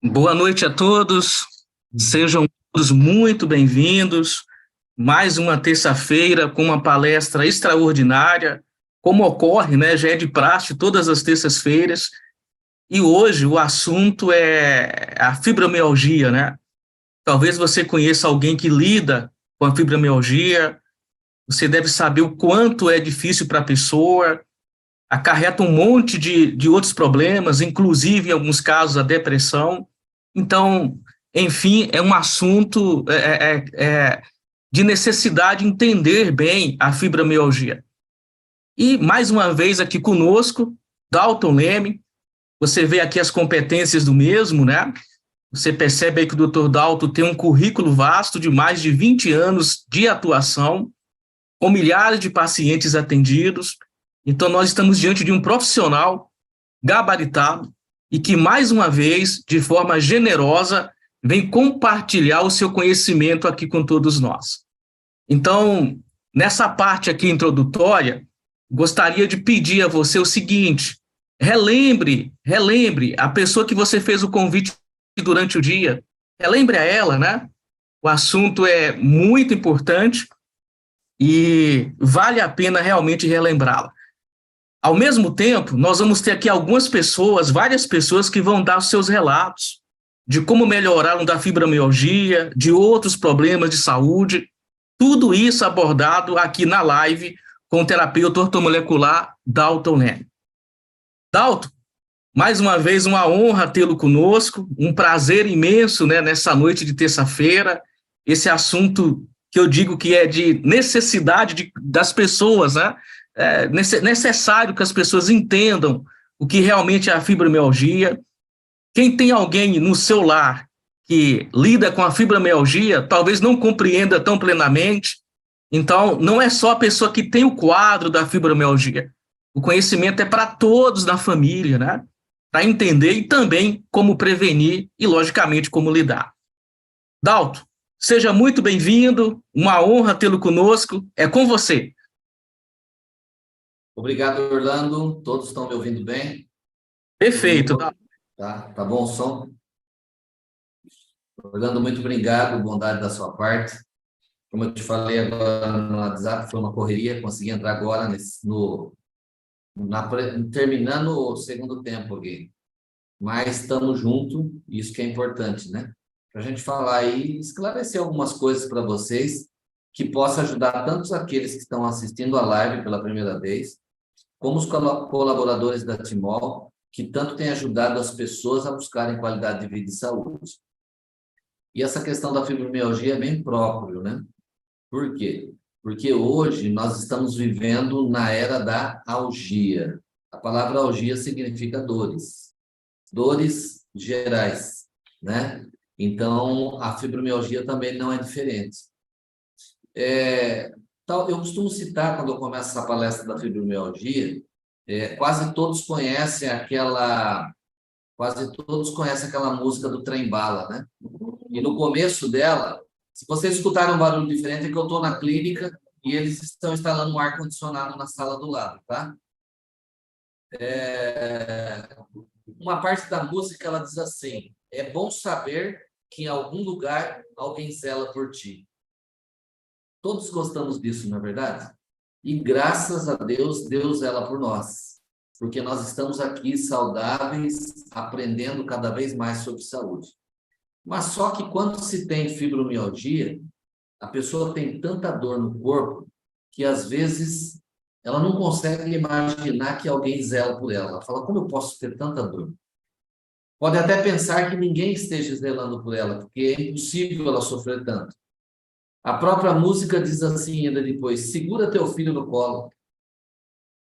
Boa noite a todos, sejam todos muito bem-vindos. Mais uma terça-feira com uma palestra extraordinária, como ocorre, né? Já é de praxe todas as terças-feiras. E hoje o assunto é a fibromialgia, né? Talvez você conheça alguém que lida com a fibromialgia, você deve saber o quanto é difícil para a pessoa, acarreta um monte de outros problemas, inclusive, em alguns casos, a depressão. Então, enfim, é um assunto de necessidade de entender bem a fibromialgia. E, mais uma vez, aqui conosco, Dalton Leme. Você vê aqui as competências do mesmo, né? Você percebe aí que o Dr. Dalton tem um currículo vasto de mais de 20 anos de atuação, com milhares de pacientes atendidos. Então, nós estamos diante de um profissional gabaritado e que, mais uma vez, de forma generosa, vem compartilhar o seu conhecimento aqui com todos nós. Então, nessa parte aqui introdutória, gostaria de pedir a você o seguinte: relembre a pessoa que você fez o convite durante o dia, relembre a ela, né? O assunto é muito importante e vale a pena realmente relembrá-la. Ao mesmo tempo, nós vamos ter aqui algumas pessoas, várias pessoas que vão dar os seus relatos de como melhoraram da fibromialgia, de outros problemas de saúde, tudo isso abordado aqui na live com o terapeuta ortomolecular Dalton Leme. Dalton, mais uma vez uma honra tê-lo conosco, um prazer imenso, né, nessa noite de terça-feira, esse assunto que eu digo que é de necessidade das pessoas, né? É necessário que as pessoas entendam o que realmente é a fibromialgia. Quem tem alguém no seu lar que lida com a fibromialgia, talvez não compreenda tão plenamente. Então, não é só a pessoa que tem o quadro da fibromialgia. O conhecimento é para todos da família, né? Para entender e também como prevenir e, logicamente, como lidar. Dalton, seja muito bem-vindo, uma honra tê-lo conosco, é com você. Obrigado, Orlando. Todos estão me ouvindo bem? Perfeito. Tá bom o som? Orlando, muito obrigado, bondade da sua parte. Como eu te falei agora no WhatsApp, foi uma correria, consegui entrar agora terminando o segundo tempo aqui. Mas estamos juntos, isso que é importante, né? Para a gente falar e esclarecer algumas coisas para vocês que possa ajudar tanto aqueles que estão assistindo a live pela primeira vez, como os colaboradores da Timol, que tanto têm ajudado as pessoas a buscarem qualidade de vida e saúde. E essa questão da fibromialgia é bem próprio, né? Por quê? Porque hoje nós estamos vivendo na era da algia. A palavra algia significa dores, dores gerais, né? Então, a fibromialgia também não é diferente. Eu costumo citar, quando eu começo essa palestra da fibromialgia, quase todos conhecem aquela música do Trem Bala, né? E no começo dela, se vocês escutarem um barulho diferente, é que eu estou na clínica e eles estão instalando um ar-condicionado na sala do lado, tá? Uma parte da música, ela diz assim: é bom saber que em algum lugar alguém zela por ti. Todos gostamos disso, não é verdade? E graças a Deus, Deus zela por nós, porque nós estamos aqui saudáveis, aprendendo cada vez mais sobre saúde. Mas só que quando se tem fibromialgia, a pessoa tem tanta dor no corpo que às vezes ela não consegue imaginar que alguém zela por ela. Ela fala: como eu posso ter tanta dor? Pode até pensar que ninguém esteja zelando por ela, porque é impossível ela sofrer tanto. A própria música diz assim ainda depois: segura teu filho no colo.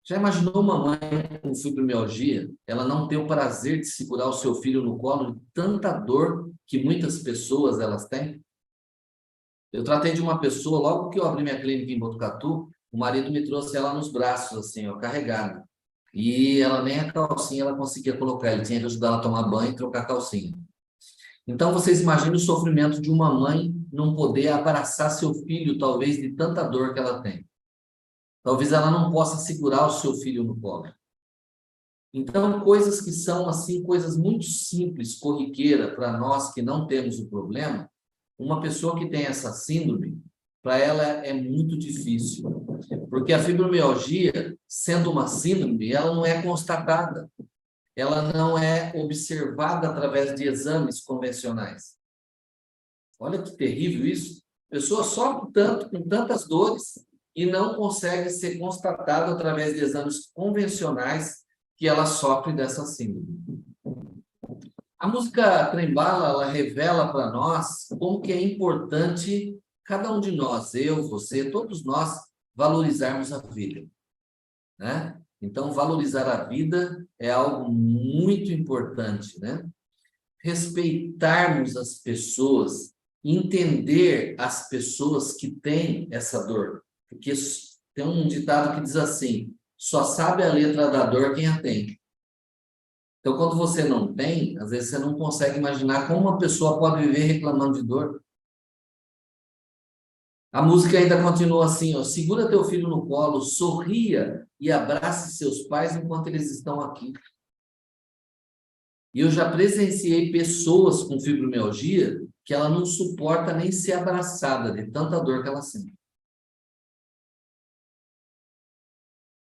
Já imaginou uma mãe com fibromialgia, ela não ter o prazer de segurar o seu filho no colo, de tanta dor que muitas pessoas elas têm? Eu tratei de uma pessoa, logo que eu abri minha clínica em Botucatu, o marido me trouxe ela nos braços, assim, ó, carregada. E ela nem a calcinha ela conseguia colocar, ele tinha que ajudar ela a tomar banho e trocar a calcinha. Então, vocês imaginem o sofrimento de uma mãe não poder abraçar seu filho, talvez, de tanta dor que ela tem. Talvez ela não possa segurar o seu filho no colo. Então, coisas que são, assim, coisas muito simples, corriqueira, para nós que não temos o problema, uma pessoa que tem essa síndrome, para ela é muito difícil. Porque a fibromialgia, sendo uma síndrome, ela não é constatada. Ela não é observada através de exames convencionais. Olha que terrível isso. A pessoa sofre tanto, com tantas dores, e não consegue ser constatado através de exames convencionais que ela sofre dessa síndrome. A música Trembala, ela revela para nós como que é importante cada um de nós, eu, você, todos nós, valorizarmos a vida, né? Então, valorizar a vida é algo muito importante, né? Respeitarmos as pessoas, entender as pessoas que têm essa dor. Porque tem um ditado que diz assim, só sabe a letra da dor quem a tem. Então, quando você não tem, às vezes você não consegue imaginar como uma pessoa pode viver reclamando de dor. A música ainda continua assim, ó, segura teu filho no colo, sorria e abrace seus pais enquanto eles estão aqui. E eu já presenciei pessoas com fibromialgia que ela não suporta nem ser abraçada de tanta dor que ela sente.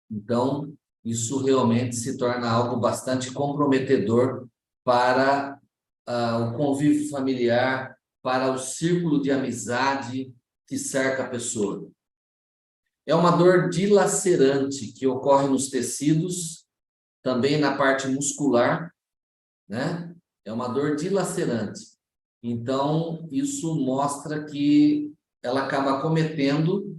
Então, isso realmente se torna algo bastante comprometedor para o convívio familiar, para o círculo de amizade que cerca a pessoa. É uma dor dilacerante que ocorre nos tecidos, também na parte muscular, né? É uma dor dilacerante. Então, isso mostra que ela acaba acometendo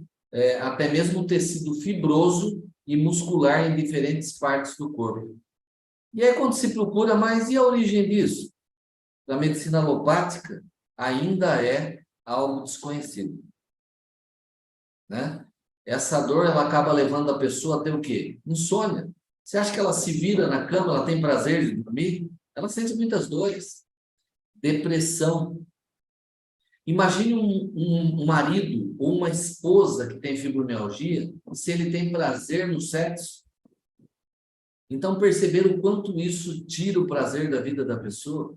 até mesmo o tecido fibroso e muscular em diferentes partes do corpo. E aí, quando se procura, mas e a origem disso? Da medicina alopática, ainda é algo desconhecido, né? Essa dor, ela acaba levando a pessoa a ter o quê? Insônia. Você acha que ela se vira na cama, ela tem prazer de dormir? Ela sente muitas dores. Depressão. Imagine um marido ou uma esposa que tem fibromialgia, se ele tem prazer no sexo. Então, perceber o quanto isso tira o prazer da vida da pessoa.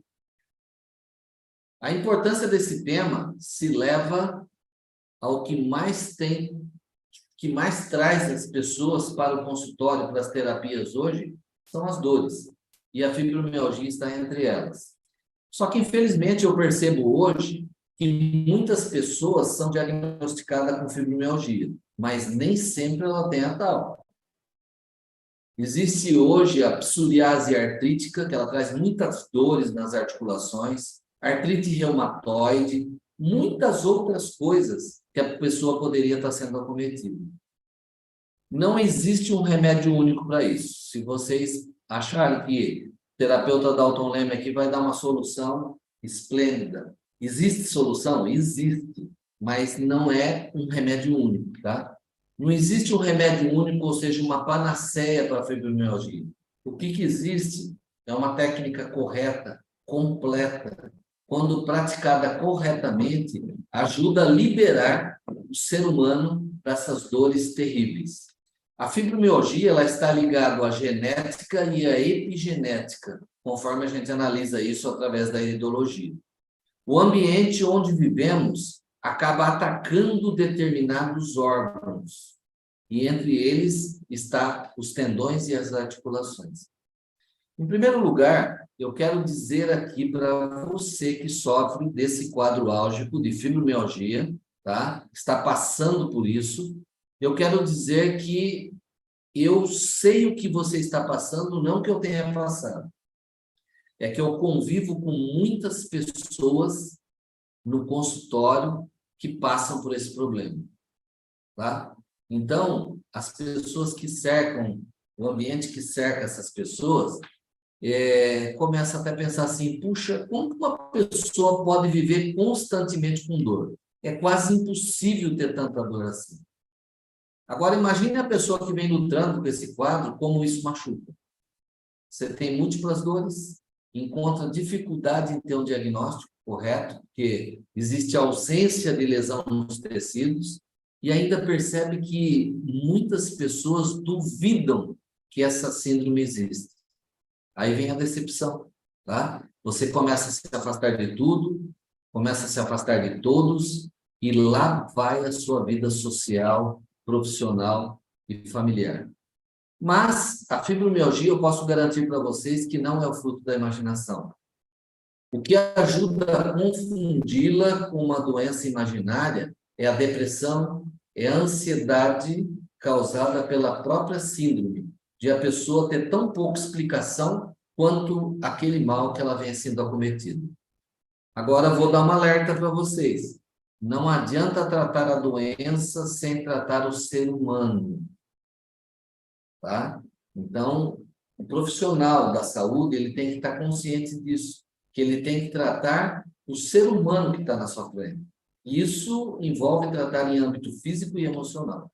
A importância desse tema se leva ao que mais tem, que mais traz as pessoas para o consultório, para as terapias hoje, são as dores. E a fibromialgia está entre elas. Só que, infelizmente, eu percebo hoje que muitas pessoas são diagnosticadas com fibromialgia, mas nem sempre ela tem a tal. Existe hoje a psoriase artrítica, que ela traz muitas dores nas articulações, artrite reumatoide, muitas outras coisas que a pessoa poderia estar sendo acometida. Não existe um remédio único para isso. Se vocês acharem que o terapeuta Dalton Leme aqui vai dar uma solução esplêndida. Existe solução? Existe, mas não é um remédio único, tá? Não existe um remédio único, ou seja, uma panaceia para a fibromialgia. O que existe é uma técnica correta, completa, quando praticada corretamente, ajuda a liberar o ser humano dessas dores terríveis. A fibromialgia, ela está ligada à genética e à epigenética, conforme a gente analisa isso através da iridologia. O ambiente onde vivemos acaba atacando determinados órgãos, e entre eles está os tendões e as articulações. Em primeiro lugar, eu quero dizer aqui para você que sofre desse quadro álgico de fibromialgia, tá? Está passando por isso, eu quero dizer que eu sei o que você está passando, não que eu tenha passado. É que eu convivo com muitas pessoas no consultório que passam por esse problema, tá? Então, as pessoas que cercam, o ambiente que cerca essas pessoas, começa até a pensar assim, puxa, como uma pessoa pode viver constantemente com dor? É quase impossível ter tanta dor assim. Agora, imagine a pessoa que vem lutando com esse quadro, como isso machuca. Você tem múltiplas dores, encontra dificuldade em ter um diagnóstico correto, porque existe ausência de lesão nos tecidos, e ainda percebe que muitas pessoas duvidam que essa síndrome existe. Aí vem a decepção, tá? Você começa a se afastar de tudo, começa a se afastar de todos, e lá vai a sua vida social, profissional e familiar. Mas a fibromialgia, eu posso garantir para vocês que não é o fruto da imaginação. O que ajuda a confundi-la com uma doença imaginária é a depressão, é a ansiedade causada pela própria síndrome, de a pessoa ter tão pouca explicação quanto aquele mal que ela vem sendo acometida. Agora, vou dar um alerta para vocês. Não adianta tratar a doença sem tratar o ser humano, tá? Então, o profissional da saúde, ele tem que estar consciente disso, que ele tem que tratar o ser humano que está na sua frente. Isso envolve tratar em âmbito físico e emocional.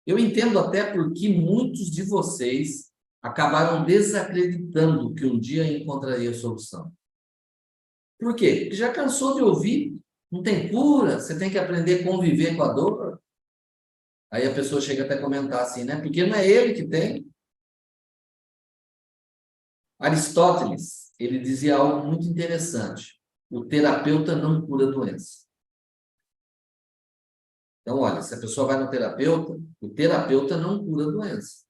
Eu entendo até porque muitos de vocês acabaram desacreditando que um dia encontraria solução. Por quê? Porque já cansou de ouvir, não tem cura, você tem que aprender a conviver com a dor. Aí a pessoa chega até a comentar assim, né? Porque não é ele que tem. Aristóteles, ele dizia algo muito interessante. O terapeuta não cura a doença. Então, olha, se a pessoa vai no terapeuta, o terapeuta não cura a doença.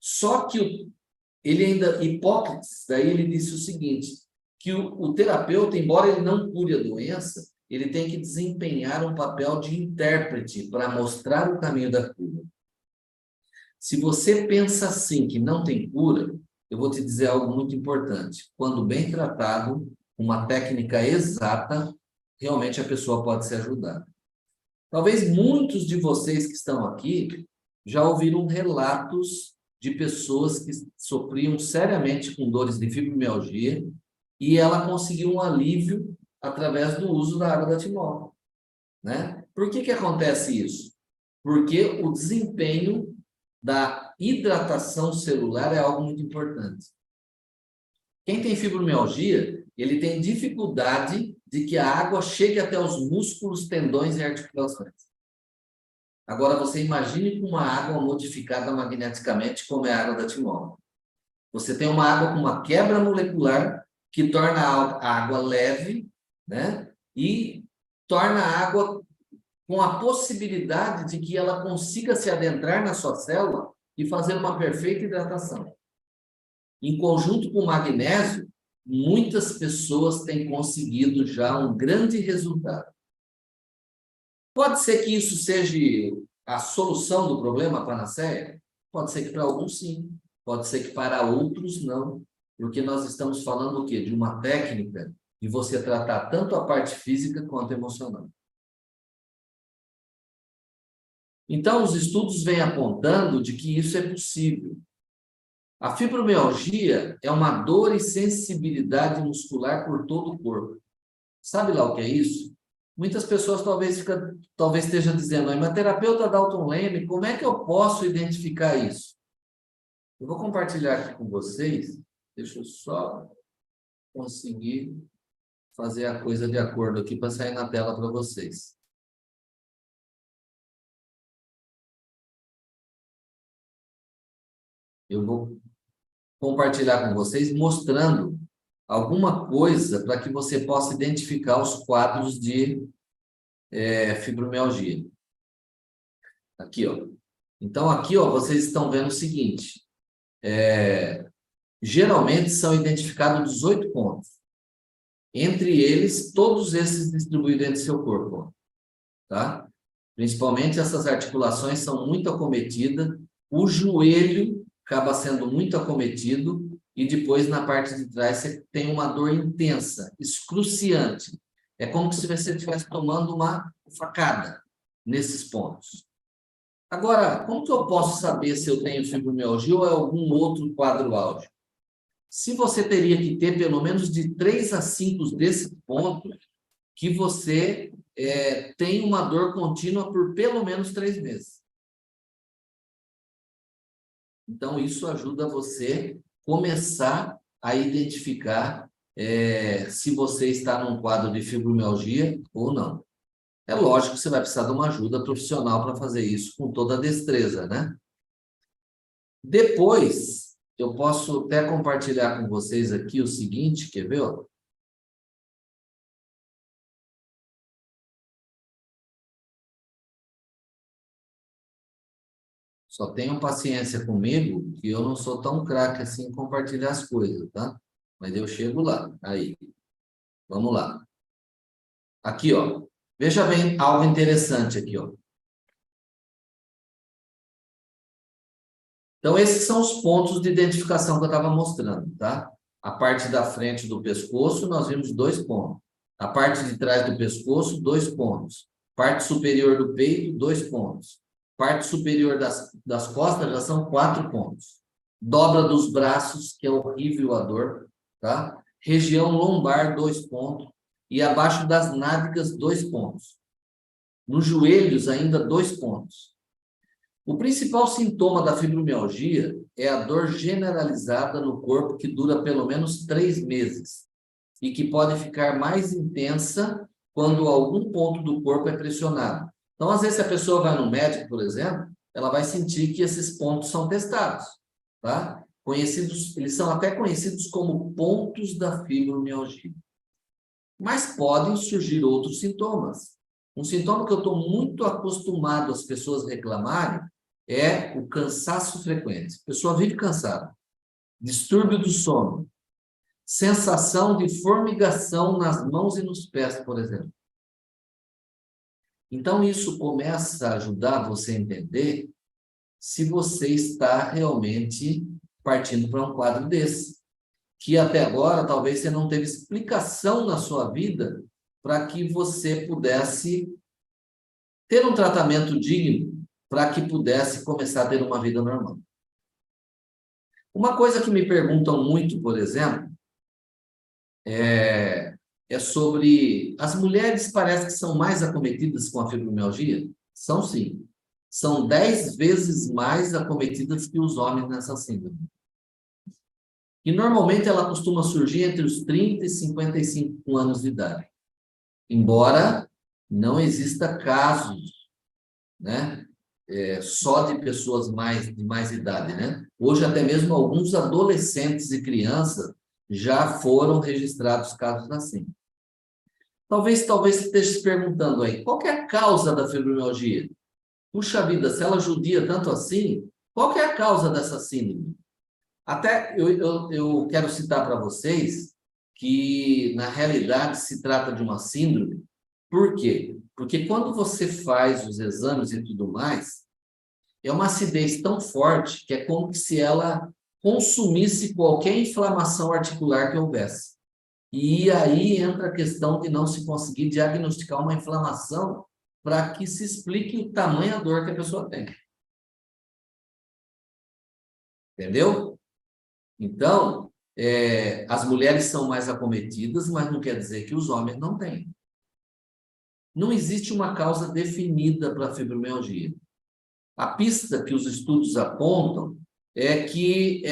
Só que ele ainda, Hipócrates, daí ele disse o seguinte, que o terapeuta, embora ele não cure a doença, ele tem que desempenhar um papel de intérprete para mostrar o caminho da cura. Se você pensa assim, que não tem cura, eu vou te dizer algo muito importante. Quando bem tratado, uma técnica exata, realmente a pessoa pode ser ajudada. Talvez muitos de vocês que estão aqui já ouviram relatos de pessoas que sofriam seriamente com dores de fibromialgia e ela conseguiu um alívio através do uso da água da Timol, né? Por que acontece isso? Porque o desempenho da hidratação celular é algo muito importante. Quem tem fibromialgia, ele tem dificuldade de que a água chegue até os músculos, tendões e articulações. Agora, você imagine com uma água modificada magneticamente, como é a água da Timol. Você tem uma água com uma quebra molecular que torna a água leve, né? E torna a água com a possibilidade de que ela consiga se adentrar na sua célula e fazer uma perfeita hidratação. Em conjunto com o magnésio, muitas pessoas têm conseguido já um grande resultado. Pode ser que isso seja a solução do problema, a panaceia? Pode ser que para alguns sim, pode ser que para outros não, porque nós estamos falando o quê? De uma técnica de você tratar tanto a parte física quanto emocional. Então, os estudos vêm apontando de que isso é possível. A fibromialgia é uma dor e sensibilidade muscular por todo o corpo. Sabe lá o que é isso? Muitas pessoas talvez estejam dizendo, mas terapeuta Dalton Leme, como é que eu posso identificar isso? Eu vou compartilhar aqui com vocês, deixa eu só conseguir fazer a coisa de acordo aqui para sair na tela para vocês. Eu vou compartilhar com vocês mostrando alguma coisa para que você possa identificar os quadros de fibromialgia. Aqui, ó. Então, aqui, ó, vocês estão vendo o seguinte. Geralmente são identificados 18 pontos. Entre eles, todos esses distribuídos dentro do seu corpo. Ó, tá? Principalmente essas articulações são muito acometidas. O joelho acaba sendo muito acometido. E depois, na parte de trás, você tem uma dor intensa, excruciante. É como se você estivesse tomando uma facada nesses pontos. Agora, como que eu posso saber se eu tenho fibromialgia ou é algum outro quadro áudio? Se você teria que ter pelo menos de 3 a 5 desses pontos que você tem uma dor contínua por pelo menos 3 meses. Então, isso ajuda você começar a identificar se você está num quadro de fibromialgia ou não. É lógico que você vai precisar de uma ajuda profissional para fazer isso com toda a destreza, né? Depois, eu posso até compartilhar com vocês aqui o seguinte, quer ver? Ó? Só tenham paciência comigo, que eu não sou tão craque assim em compartilhar as coisas, tá? Mas eu chego lá. Aí, vamos lá. Aqui, ó. Veja bem algo interessante aqui, ó. Então, esses são os pontos de identificação que eu estava mostrando, tá? A parte da frente do pescoço, nós vimos 2 pontos. A parte de trás do pescoço, 2 pontos. Parte superior do peito, 2 pontos. Parte superior das costas já são 4 pontos. Dobra dos braços, que é horrível a dor, tá? Região lombar, 2 pontos. E abaixo das nádegas, 2 pontos. Nos joelhos, ainda 2 pontos. O principal sintoma da fibromialgia é a dor generalizada no corpo que dura pelo menos 3 meses e que pode ficar mais intensa quando algum ponto do corpo é pressionado. Então, às vezes, se a pessoa vai no médico, por exemplo, ela vai sentir que esses pontos são testados, tá? Eles são até conhecidos como pontos da fibromialgia. Mas podem surgir outros sintomas. Um sintoma que eu estou muito acostumado as pessoas reclamarem é o cansaço frequente. A pessoa vive cansada, distúrbio do sono, sensação de formigação nas mãos e nos pés, por exemplo. Então, isso começa a ajudar você a entender se você está realmente partindo para um quadro desse, que até agora talvez você não teve explicação na sua vida para que você pudesse ter um tratamento digno, para que pudesse começar a ter uma vida normal. Uma coisa que me perguntam muito, por exemplo, é sobre as mulheres parece que são mais acometidas com a fibromialgia? São sim. São 10 vezes mais acometidas que os homens nessa síndrome. E normalmente ela costuma surgir entre os 30 e 55 anos de idade. Embora não exista casos, né? Só de pessoas de mais idade, né? Hoje até mesmo alguns adolescentes e crianças já foram registrados casos assim. Talvez você esteja se perguntando aí, qual que é a causa da fibromialgia? Puxa vida, se ela judia tanto assim, qual que é a causa dessa síndrome? Até eu quero citar para vocês que, na realidade, se trata de uma síndrome. Por quê? Porque quando você faz os exames e tudo mais, é uma acidez tão forte que é como se ela consumisse qualquer inflamação articular que houvesse. E aí entra a questão de não se conseguir diagnosticar uma inflamação para que se explique o tamanho da dor que a pessoa tem. Entendeu? Então, as mulheres são mais acometidas, mas não quer dizer que os homens não têm. Não existe uma causa definida para a fibromialgia. A pista que os estudos apontam é que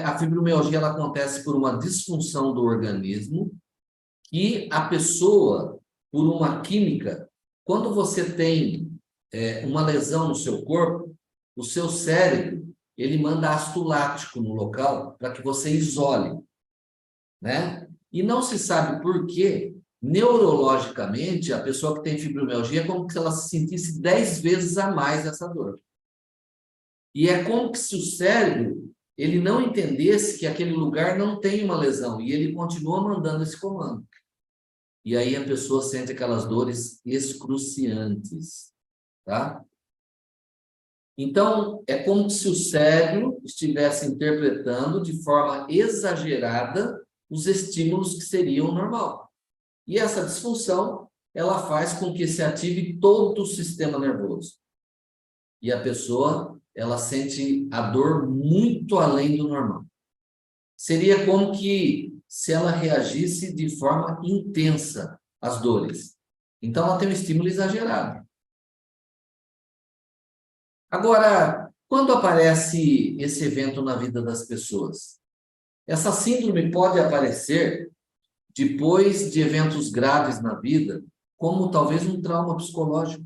a fibromialgia ela acontece por uma disfunção do organismo e a pessoa, por uma química, quando você tem uma lesão no seu corpo, o seu cérebro ele manda ácido lático no local para que você isole, né? E não se sabe por quê, neurologicamente, a pessoa que tem fibromialgia é como se ela se sentisse 10 vezes a mais essa dor. E é como se o cérebro ele não entendesse que aquele lugar não tem uma lesão e ele continua mandando esse comando. E aí a pessoa sente aquelas dores excruciantes, tá? Então, é como se o cérebro estivesse interpretando de forma exagerada os estímulos que seriam normal. E essa disfunção, ela faz com que se ative todo o sistema nervoso. E a pessoa, ela sente a dor muito além do normal. Seria como que se ela reagisse de forma intensa às dores. Então, ela tem um estímulo exagerado. Agora, quando aparece esse evento na vida das pessoas? Essa síndrome pode aparecer depois de eventos graves na vida, como talvez um trauma psicológico.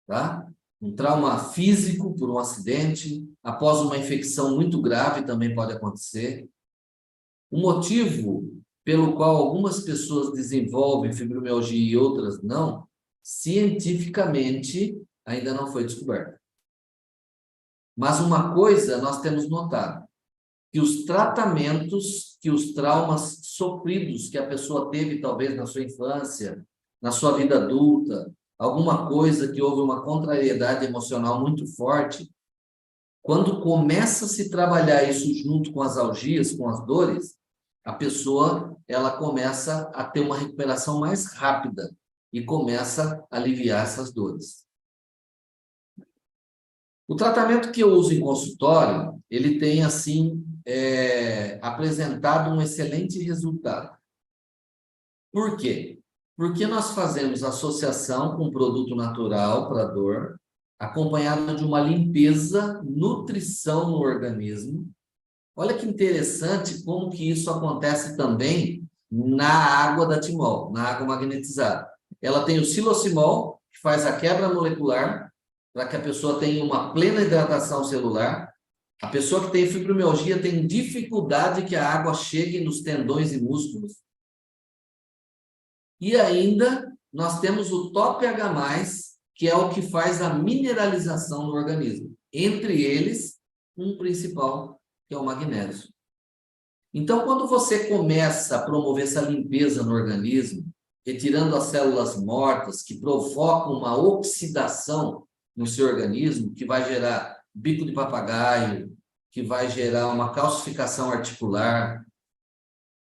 Tá? Um trauma físico por um acidente, após uma infecção muito grave também pode acontecer. O motivo pelo qual algumas pessoas desenvolvem fibromialgia e outras não, cientificamente ainda não foi descoberto. Mas uma coisa nós temos notado, que os tratamentos, que os traumas sofridos que a pessoa teve talvez na sua infância, na sua vida adulta, alguma coisa que houve uma contrariedade emocional muito forte, quando começa a se trabalhar isso junto com as algias, com as dores, a pessoa ela começa a ter uma recuperação mais rápida e começa a aliviar essas dores. O tratamento que eu uso em consultório, ele tem, assim, apresentado um excelente resultado. Por quê? Porque nós fazemos associação com produto natural para dor, acompanhado de uma limpeza, nutrição no organismo. Olha que interessante como que isso acontece também na água da timol, na água magnetizada. Ela tem o silocimol, que faz a quebra molecular, para que a pessoa tenha uma plena hidratação celular. A pessoa que tem fibromialgia tem dificuldade que a água chegue nos tendões e músculos. E ainda nós temos o Top H+, que é o que faz a mineralização do organismo. Entre eles, um principal, que é o magnésio. Então, quando você começa a promover essa limpeza no organismo, retirando as células mortas que provocam uma oxidação no seu organismo, que vai gerar bico de papagaio, que vai gerar uma calcificação articular,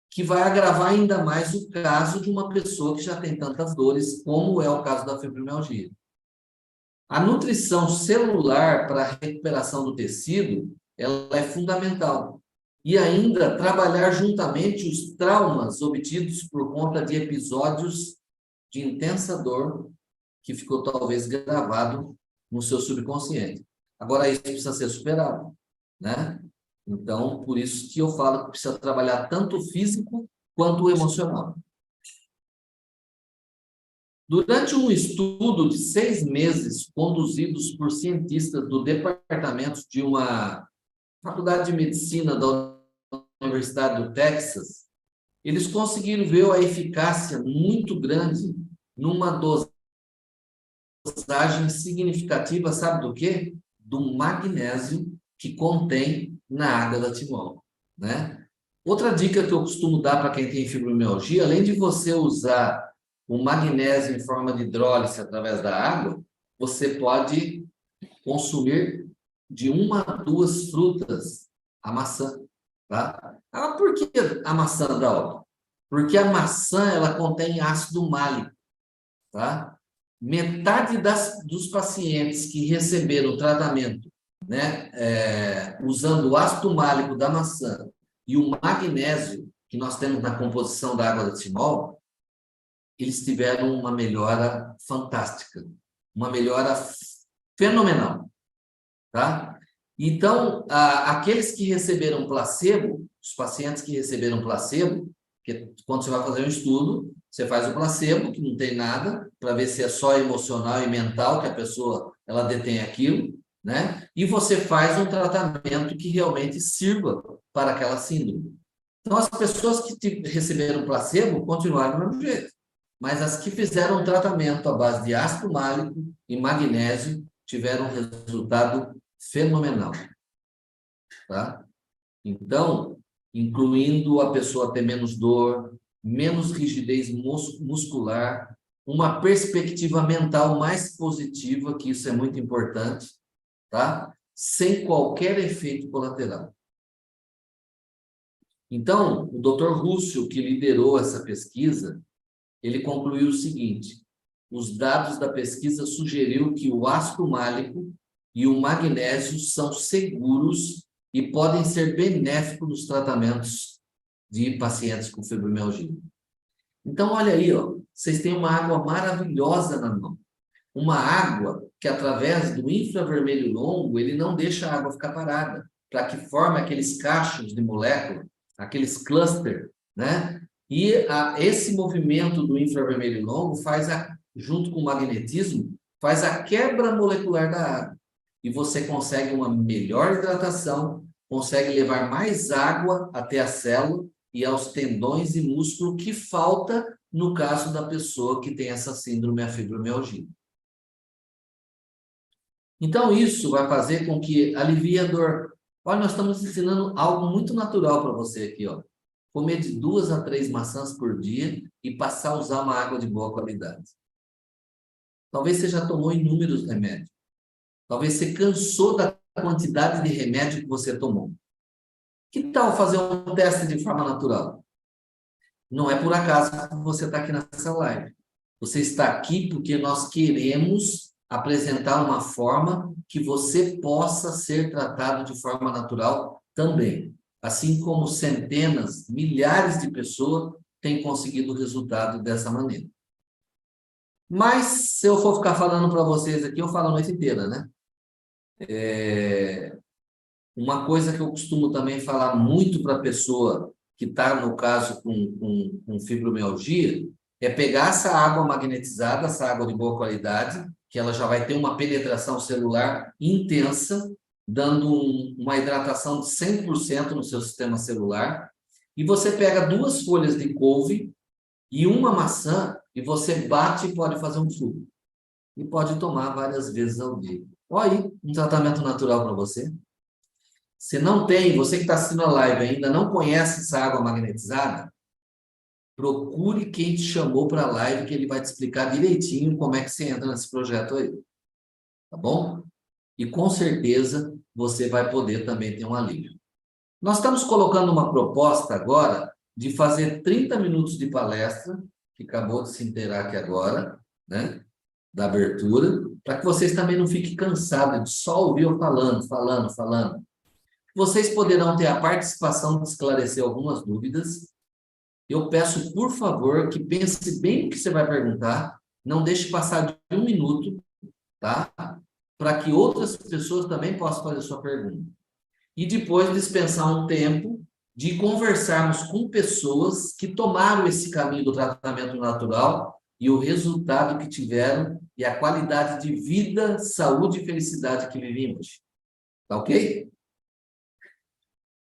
que vai agravar ainda mais o caso de uma pessoa que já tem tantas dores, como é o caso da fibromialgia. A nutrição celular para a recuperação do tecido, ela é fundamental. E ainda trabalhar juntamente os traumas obtidos por conta de episódios de intensa dor que ficou talvez gravado no seu subconsciente. Agora, isso precisa ser superado, né? Então, por isso que eu falo que precisa trabalhar tanto o físico quanto o emocional. Durante um estudo de 6 meses, conduzidos por cientistas do departamento de uma faculdade de medicina da Universidade do Texas, eles conseguiram ver a eficácia muito grande numa dosagem significativa, sabe do quê? Do magnésio que contém na água da timol, né? Outra dica que eu costumo dar para quem tem fibromialgia, além de você usar o magnésio em forma de hidrólise através da água, você pode consumir de 1 a 2 frutas a maçã, tá? Ah, por que a maçã, Dalton? Porque a maçã, ela contém ácido málico, tá? Metade dos pacientes que receberam tratamento, né, usando o ácido málico da maçã e o magnésio que nós temos na composição da água da timol, eles tiveram uma melhora fantástica, uma melhora fenomenal, tá? Então, aqueles que receberam placebo, os pacientes que receberam placebo, que quando você vai fazer um estudo, você faz o placebo, que não tem nada, para ver se é só emocional e mental que a pessoa ela detém aquilo, né? E você faz um tratamento que realmente sirva para aquela síndrome. Então, as pessoas que receberam placebo continuaram do mesmo jeito, mas as que fizeram um tratamento à base de ácido málico e magnésio tiveram um resultado fenomenal, tá? Então, incluindo a pessoa ter menos dor, menos rigidez muscular, uma perspectiva mental mais positiva, que isso é muito importante, tá? Sem qualquer efeito colateral. Então, o Dr. Rússio, que liderou essa pesquisa, ele concluiu o seguinte: os dados da pesquisa sugeriram que o ácido málico e o magnésio são seguros e podem ser benéficos nos tratamentos de pacientes com fibromialgia. Então, olha aí, ó, vocês têm uma água maravilhosa na mão. Uma água que, através do infravermelho longo, ele não deixa a água ficar parada, para que forme aqueles cachos de molécula, aqueles clusters, né? E esse movimento do infravermelho longo faz, junto com o magnetismo, faz a quebra molecular da água. E você consegue uma melhor hidratação, consegue levar mais água até a célula e aos tendões e músculo que falta no caso da pessoa que tem essa síndrome, a fibromialgia. Então, isso vai fazer com que alivie a dor. Olha, nós estamos ensinando algo muito natural para você aqui, ó. Comer de 2 a 3 maçãs por dia e passar a usar uma água de boa qualidade. Talvez você já tomou inúmeros remédios. Talvez você cansou da quantidade de remédio que você tomou. Que tal fazer um teste de forma natural? Não é por acaso que você está aqui nessa live. Você está aqui porque nós queremos apresentar uma forma que você possa ser tratado de forma natural também. Assim como centenas, milhares de pessoas têm conseguido o resultado dessa maneira. Mas, se eu for ficar falando para vocês aqui, eu falo a noite inteira, né? Uma coisa que eu costumo também falar muito para a pessoa que está, no caso, com fibromialgia, é pegar essa água magnetizada, essa água de boa qualidade, que ela já vai ter uma penetração celular intensa, dando uma hidratação de 100% no seu sistema celular, e você pega 2 folhas de couve e uma maçã, e você bate e pode fazer um suco. E pode tomar várias vezes ao dia. Olha aí, um tratamento natural para você. Se não tem, você que está assistindo a live ainda não conhece essa água magnetizada, procure quem te chamou para a live, que ele vai te explicar direitinho como é que você entra nesse projeto aí. Tá bom? E com certeza você vai poder também ter um alívio. Nós estamos colocando uma proposta agora de fazer 30 minutos de palestra, que acabou de se inteirar aqui agora, né? Da abertura, para que vocês também não fiquem cansados de só ouvir eu falando. Vocês poderão ter a participação de esclarecer algumas dúvidas. Eu peço, por favor, que pense bem no que você vai perguntar, não deixe passar de 1 minuto, tá? Para que outras pessoas também possam fazer sua pergunta. E depois dispensar um tempo de conversarmos com pessoas que tomaram esse caminho do tratamento natural e o resultado que tiveram e a qualidade de vida, saúde e felicidade que vivemos. Tá ok?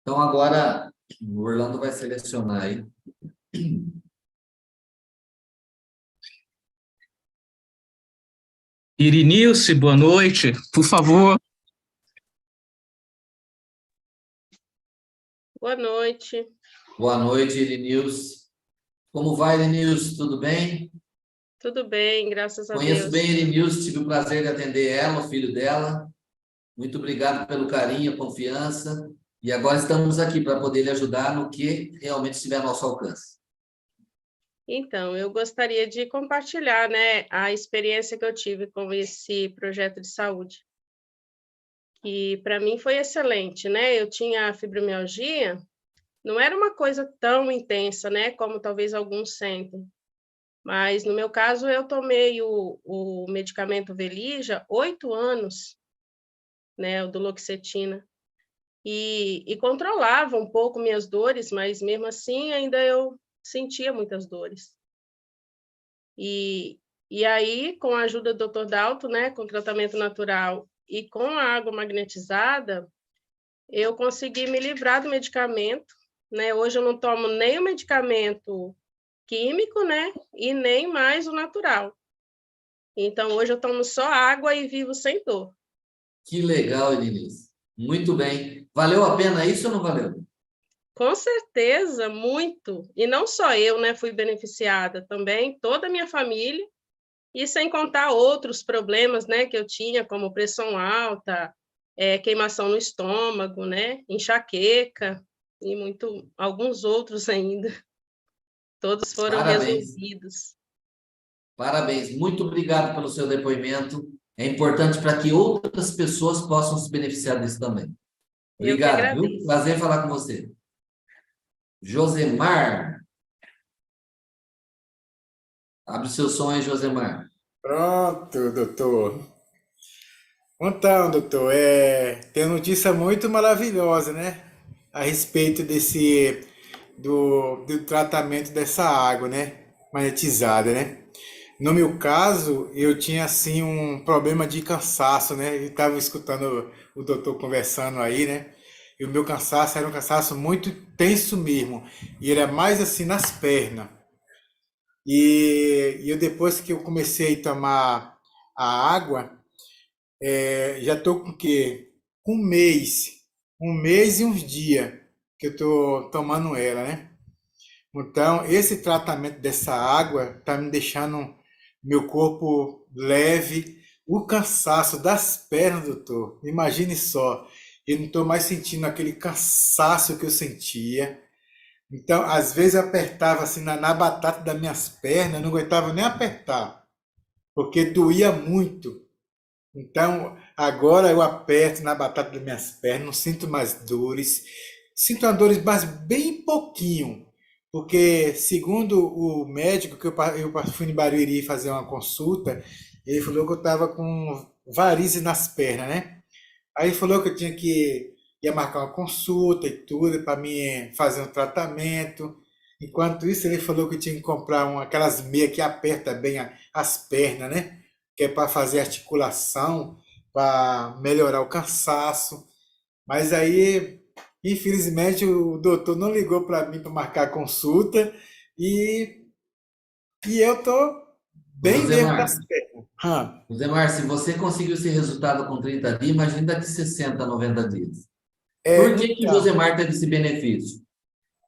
Então, agora, o Orlando vai selecionar aí. Irinilce, boa noite. Por favor. Boa noite. Boa noite, Irinilce. Como vai, Irinilce? Tudo bem? Tudo bem, graças a Conheço Deus. bem a Irinilce, tive o prazer de atender ela, o filho dela. Muito obrigado pelo carinho, a confiança. E agora estamos aqui para poder lhe ajudar no que realmente estiver ao nosso alcance. Então, eu gostaria de compartilhar, né, a experiência que eu tive com esse projeto de saúde, que para mim foi excelente, né? Eu tinha fibromialgia, não era uma coisa tão intensa, né, como talvez alguns sentem. Mas, no meu caso, eu tomei o medicamento Velija 8 anos, né, o duloxetina, e controlava um pouco minhas dores, mas mesmo assim ainda eu sentia muitas dores. E aí, com a ajuda do Dr. Dalto, né, com tratamento natural e com a água magnetizada, eu consegui me livrar do medicamento, né? Hoje eu não tomo nem o medicamento químico, né, e nem mais o natural. Então, hoje eu tomo só água e vivo sem dor. Que legal, Irinilce. Muito bem. Valeu a pena isso ou não valeu? Com certeza, muito. E não só eu, né, fui beneficiada, também toda a minha família, e sem contar outros problemas, né, que eu tinha, como pressão alta, queimação no estômago, né, enxaqueca, e alguns outros ainda. Todos foram Parabéns. resolvidos. Parabéns. Muito obrigado pelo seu depoimento. É importante para que outras pessoas possam se beneficiar disso também. Eu que Obrigado, viu? agradeço. Prazer falar com você. Josemar. Abre o seu som aí, Josemar. Pronto, doutor. Então, doutor, tem notícia muito maravilhosa, né? A respeito do tratamento dessa água, né? Magnetizada, né? No meu caso, eu tinha assim um problema de cansaço, né? Eu estava escutando o doutor conversando aí, né? E o meu cansaço era um cansaço muito tenso mesmo. E era mais assim nas pernas. E eu depois que eu comecei a tomar a água, já tô com o quê? Um mês e uns dias que eu tô tomando ela, né? Então, esse tratamento dessa água tá me deixando meu corpo leve, o cansaço das pernas, doutor. Imagine só, eu não estou mais sentindo aquele cansaço que eu sentia. Então, às vezes eu apertava assim na batata das minhas pernas, eu não aguentava nem apertar, porque doía muito. Então, agora eu aperto na batata das minhas pernas, não sinto mais dores. Sinto uma dores, mas bem pouquinho. Porque, segundo o médico, que eu fui em Barueri fazer uma consulta, ele falou que eu estava com varizes nas pernas, né? Aí falou que eu tinha que ia marcar uma consulta e tudo para mim fazer um tratamento. Enquanto isso, ele falou que eu tinha que comprar aquelas meias que aperta bem as pernas, né? Que é para fazer articulação, para melhorar o cansaço. Mas aí, infelizmente, o doutor não ligou para mim para marcar a consulta e, e eu tô bem mesmo das Josemar, pernas. Hã? Josemar, se você conseguiu esse resultado com 30 dias, imagina daqui 60, 90 dias. É, Por que que o então. Josemar teve esse benefício?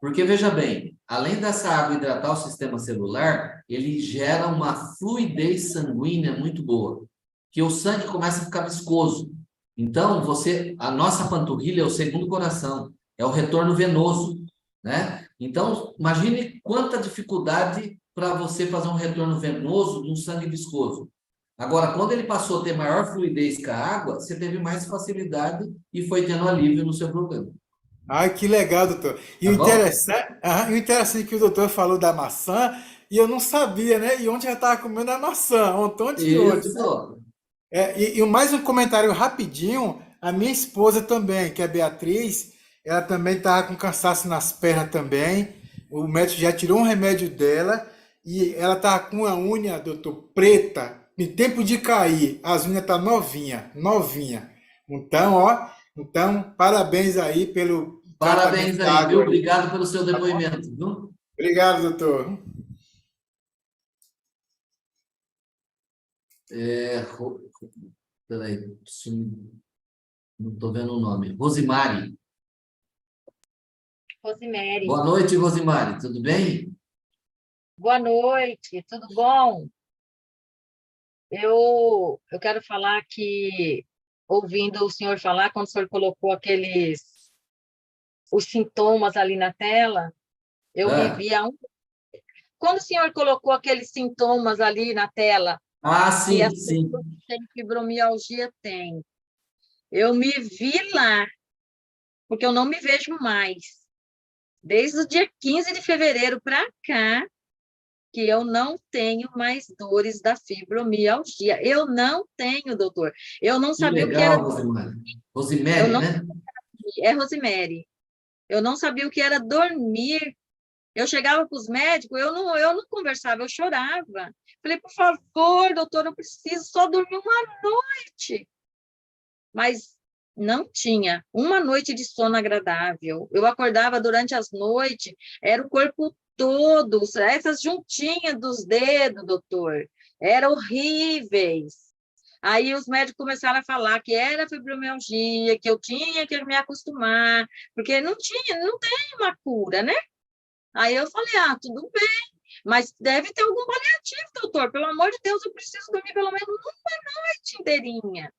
Porque, veja bem, além dessa água hidratar o sistema celular, ele gera uma fluidez sanguínea muito boa, que o sangue começa a ficar viscoso. Então, a nossa panturrilha é o segundo coração, é o retorno venoso, né? Então, imagine quanta dificuldade para você fazer um retorno venoso de um sangue viscoso. Agora, quando ele passou a ter maior fluidez com a água, você teve mais facilidade e foi tendo alívio no seu problema. Ai, que legal, doutor. Tá bom? O interessante é que o doutor falou da maçã e eu não sabia, né? E ontem eu estava comendo a maçã, ontem e hoje. Isso. E mais um comentário rapidinho. A minha esposa também, que é a Beatriz, ela também estava com cansaço nas pernas também. O médico já tirou um remédio dela e ela estava com a unha, doutor, preta, em tempo de cair. As unhas tá novinha, novinha. Então, ó, então parabéns aí pelo tratamento Parabéns da aí, viu? água aí. Obrigado pelo seu depoimento, viu? Obrigado, doutor. Peraí, não estou vendo o nome. Rosimari. Rosemary, Boa noite, Rosimari. Tudo bem? boa noite, tudo bom? Eu quero falar que, ouvindo o senhor falar, quando o senhor colocou os sintomas ali na tela, eu me Ah, vi quando o senhor colocou aqueles sintomas ali na tela, que sim, as pessoas sim. que têm fibromialgia têm, eu me vi lá, porque eu não me vejo mais. Desde o dia 15 de fevereiro para cá, que eu não tenho mais dores da fibromialgia. Eu não tenho, doutor. Eu não Que sabia o que era legal, dormir. Rosimari. Eu Rosimere, não né? É Rosemary. Eu não sabia o que era dormir. Eu chegava para os médicos, eu não conversava, eu chorava. Falei, por favor, doutor, eu preciso só dormir uma noite. Mas não tinha uma noite de sono agradável. Eu acordava durante as noites, era o corpo todo, essas juntinhas dos dedos, doutor, eram horríveis. Aí os médicos começaram a falar que era fibromialgia, que eu tinha que me acostumar, porque não tem uma cura, né? Aí eu falei, tudo bem, mas deve ter algum paliativo, doutor, pelo amor de Deus, eu preciso dormir pelo menos uma noite inteirinha.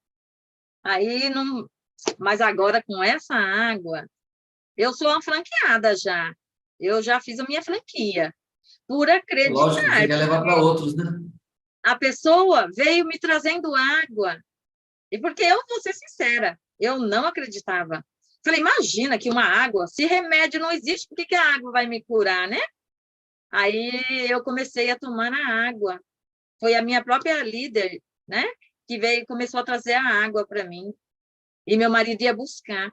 Aí não, mas agora com essa água, eu sou uma franqueada já. Eu já fiz a minha franquia, por Lógico, você acreditar. quer levar para outros, né? A pessoa veio me trazendo água, e porque eu vou ser sincera, eu não acreditava. Falei, imagina que uma água, se remédio não existe, por que que a água vai me curar, né? Aí eu comecei a tomar a água. Foi a minha própria líder, né? Que veio, começou a trazer a água para mim. E meu marido ia buscar.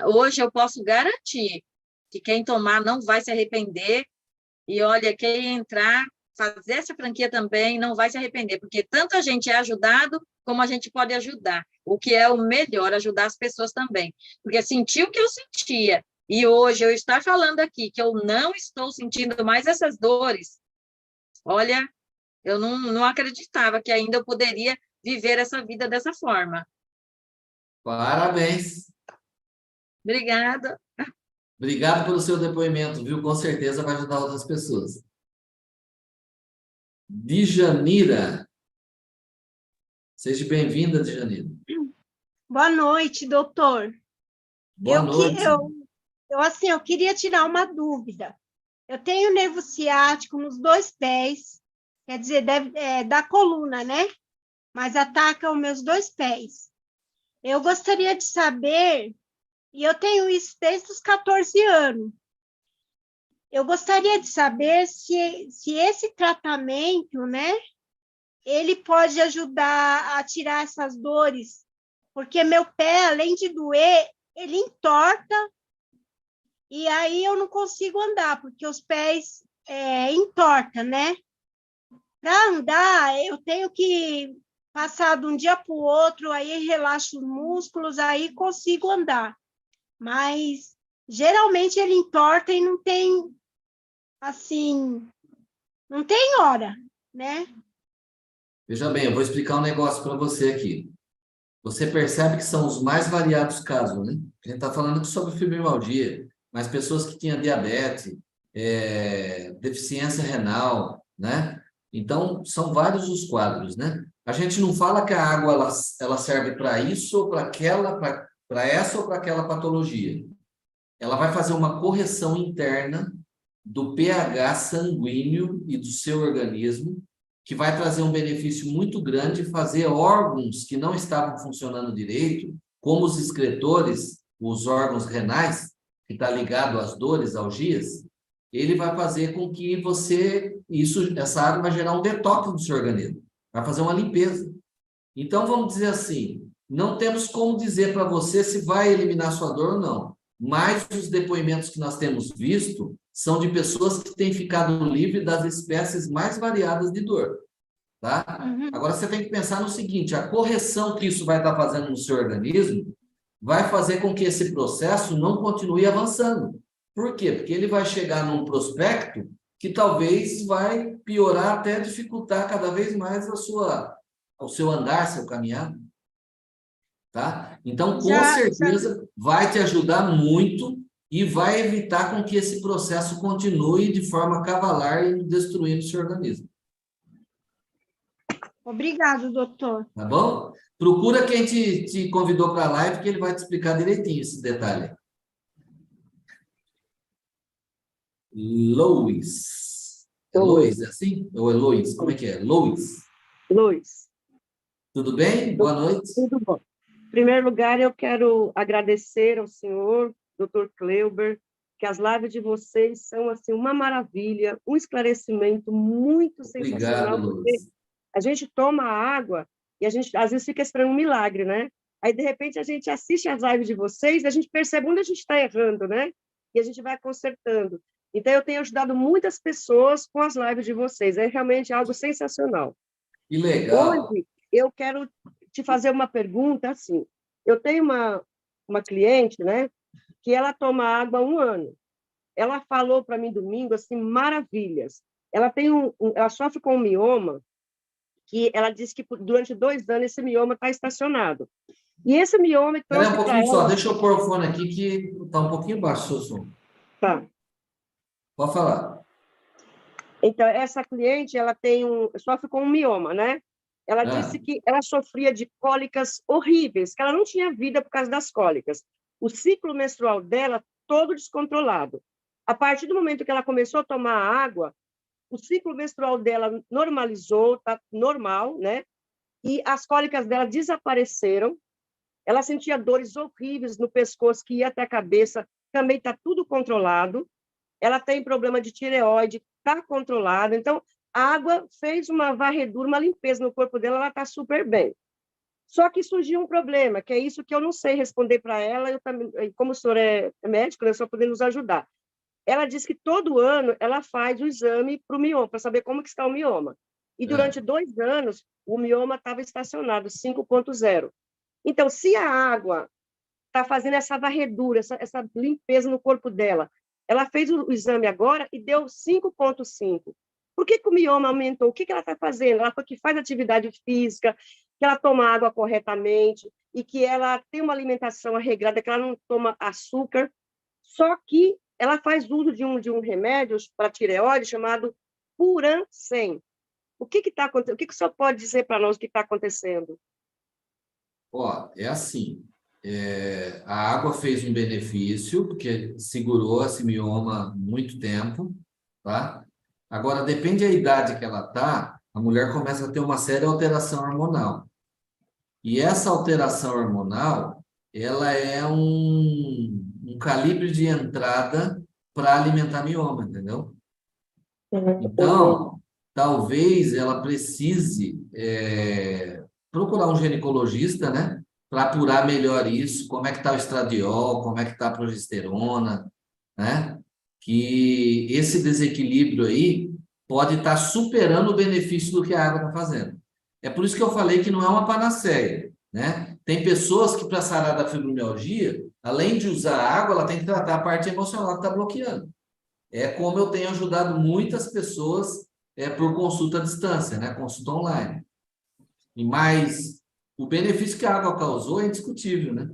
Hoje eu posso garantir que quem tomar não vai se arrepender. E olha, quem entrar fazer essa franquia também, não vai se arrepender, porque tanto a gente é ajudado, como a gente pode ajudar. O que é o melhor, ajudar as pessoas também. Porque sentir o que eu sentia, e hoje eu estar falando aqui que eu não estou sentindo mais essas dores, olha, eu não acreditava que ainda eu poderia viver essa vida dessa forma. Parabéns. Obrigada. Obrigado pelo seu depoimento, viu? Com certeza vai ajudar outras pessoas. Djanira. Seja bem-vinda, Djanira. Boa noite, doutor. Boa noite. Eu queria tirar uma dúvida. Eu tenho nervo ciático nos 2 pés, quer dizer, da coluna, né? Mas ataca os meus 2 pés. Eu gostaria de saber, e eu tenho isso desde os 14 anos, eu gostaria de saber se esse tratamento, né, ele pode ajudar a tirar essas dores, porque meu pé, além de doer, ele entorta, e aí eu não consigo andar, porque os pés entortam, né? Para andar, eu tenho que passar de um dia para o outro, aí relaxo os músculos, aí consigo andar. Mas, geralmente, ele entorta e não tem, assim, não tem hora, né? Veja bem, eu vou explicar um negócio para você aqui. Você percebe que são os mais variados casos, né? A gente está falando aqui sobre fibromialgia, mas pessoas que tinham diabetes, deficiência renal, né? Então, são vários os quadros, né? A gente não fala que a água ela serve para isso ou para aquela, para essa ou para aquela patologia. Ela vai fazer uma correção interna do pH sanguíneo e do seu organismo, que vai trazer um benefício muito grande, fazer órgãos que não estavam funcionando direito, como os excretores, os órgãos renais, que está ligado às dores, algias, ele vai fazer com que essa água vai gerar um detox do seu organismo, vai fazer uma limpeza. Então, vamos dizer assim, não temos como dizer para você se vai eliminar sua dor ou não, mas os depoimentos que nós temos visto são de pessoas que têm ficado livres das espécies mais variadas de dor, tá? Agora, você tem que pensar no seguinte, a correção que isso vai estar fazendo no seu organismo vai fazer com que esse processo não continue avançando. Por quê? Porque ele vai chegar num prospecto que talvez vai piorar até dificultar cada vez mais o seu andar, seu caminhar. Tá? Então, com certeza, vai te ajudar muito e vai evitar com que esse processo continue de forma cavalar e destruindo o seu organismo. Obrigado, doutor. Tá bom? Procura quem te convidou para a live, que ele vai te explicar direitinho esse detalhe. Lois. É Lois, é assim? Ou é Lois? Como é que é? Lois. Luiz. Tudo bem? Boa noite. Tudo bom. Em primeiro lugar, eu quero agradecer ao senhor, Dr. Kleuber, que as lives de vocês são assim uma maravilha, um esclarecimento muito sensacional. Obrigado, Luiz. A gente toma água e a gente às vezes fica esperando um milagre, né? Aí, de repente, a gente assiste as lives de vocês e a gente percebe onde a gente está errando, né? E a gente vai consertando. Então, eu tenho ajudado muitas pessoas com as lives de vocês. É realmente algo sensacional. Que legal. Hoje, eu quero te fazer uma pergunta, assim. Eu tenho uma cliente, né? Que ela toma água há 1 ano. Ela falou para mim domingo, assim, maravilhas. Ela ela sofre com um mioma, que ela disse que durante 2 anos esse mioma está estacionado. E esse mioma trouxe Espera um pouquinho só, deixa eu pôr o fone aqui que está um pouquinho baixo o seu som. Tá. Pode falar. Então, essa cliente, ela sofre com um mioma, né? Ela disse que ela sofria de cólicas horríveis, que ela não tinha vida por causa das cólicas. O ciclo menstrual dela todo descontrolado. A partir do momento que ela começou a tomar água, o ciclo menstrual dela normalizou, está normal, né? E as cólicas dela desapareceram. Ela sentia dores horríveis no pescoço, que ia até a cabeça, também está tudo controlado. Ela tem problema de tireoide, está controlado. Então, a água fez uma varredura, uma limpeza no corpo dela, ela está super bem. Só que surgiu um problema, que é isso que eu não sei responder para ela, eu também, como o senhor é médico, eu só poder nos ajudar. Ela diz que todo ano ela faz o exame para o mioma, para saber como que está o mioma. E durante 2 anos, o mioma estava estacionado, 5,0. Então, se a água está fazendo essa varredura, essa limpeza no corpo dela, ela fez o exame agora e deu 5,5. Por que o mioma aumentou? O que ela está fazendo? Ela que faz atividade física, que ela toma água corretamente e que ela tem uma alimentação regrada, que ela não toma açúcar. Só que ela faz uso de um remédio para tireoide chamado Puran 100. O que está acontecendo? O que o senhor pode dizer para nós o que está acontecendo? Ó, é assim, a água fez um benefício, porque segurou esse mioma muito tempo, tá? Agora, depende da idade que ela tá, a mulher começa a ter uma séria alteração hormonal. E essa alteração hormonal, ela é um calibre de entrada para alimentar mioma, entendeu? Então, talvez ela precise procurar um ginecologista, né? Para apurar melhor isso, como é que está o estradiol, como é que está a progesterona, né? Que esse desequilíbrio aí pode estar superando o benefício do que a água está fazendo. É por isso que eu falei que não é uma panaceia, né? Tem pessoas que, para sarar da fibromialgia, além de usar a água, ela tem que tratar a parte emocional que está bloqueando. É como eu tenho ajudado muitas pessoas por consulta à distância, né? Consulta online. Mas o benefício que a água causou é indiscutível, né?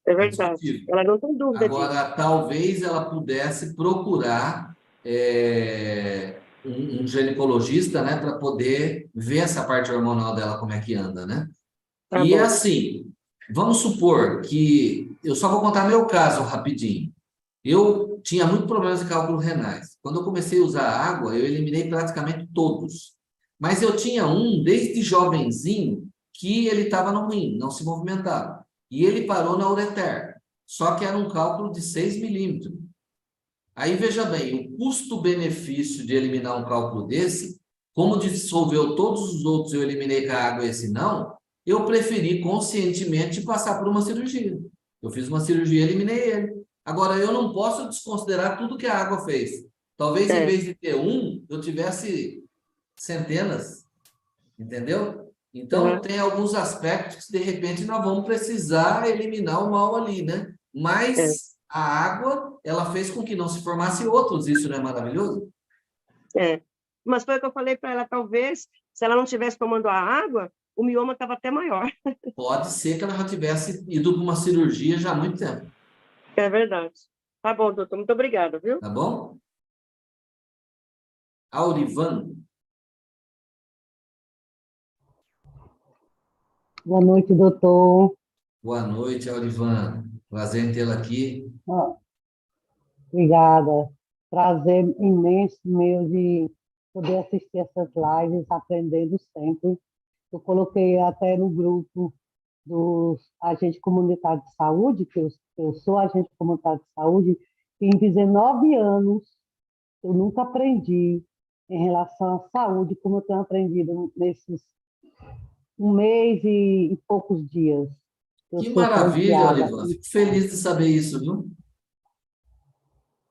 É É verdade. indiscutível. Ela não tem dúvida disso. Agora, talvez ela pudesse procurar um ginecologista, né? Para poder ver essa parte hormonal dela, como é que anda, né? Tá E bom. assim, vamos supor que... Eu só vou contar meu caso rapidinho. Eu tinha muito problemas de cálculos renais. Quando eu comecei a usar água, eu eliminei praticamente todos. Mas eu tinha um, desde jovenzinho, que ele estava no rim, não se movimentava. E ele parou na ureter. Só que era um cálculo de 6 milímetros. Aí, veja bem, o custo-benefício de eliminar um cálculo desse, como dissolveu todos os outros, eu eliminei com a água esse não, eu preferi conscientemente passar por uma cirurgia. Eu fiz uma cirurgia e eliminei ele. Agora, eu não posso desconsiderar tudo que a água fez. Talvez, em vez de ter um, eu tivesse centenas, entendeu? Então, tem alguns aspectos que, de repente, nós vamos precisar eliminar o mal ali, né? Mas a água, ela fez com que não se formasse outros. Isso não é maravilhoso? Mas foi o que eu falei para ela, talvez, se ela não estivesse tomando a água, o mioma estava até maior. Pode ser que ela já tivesse ido para uma cirurgia já há muito tempo. É verdade. Tá bom, doutor. Muito obrigada, viu? Tá bom? Aurivan. Boa noite, doutor. Boa noite, Aurivan. Prazer em tê-la aqui. Obrigada. Prazer imenso meu de poder assistir essas lives, aprendendo sempre. Eu coloquei até no grupo dos agentes comunitários de saúde, que eu sou agente comunitário de saúde, e em 19 anos eu nunca aprendi em relação à saúde como eu tenho aprendido nesses 1 mês e poucos dias. Que maravilha, Aurivan. Fico feliz de saber isso, viu?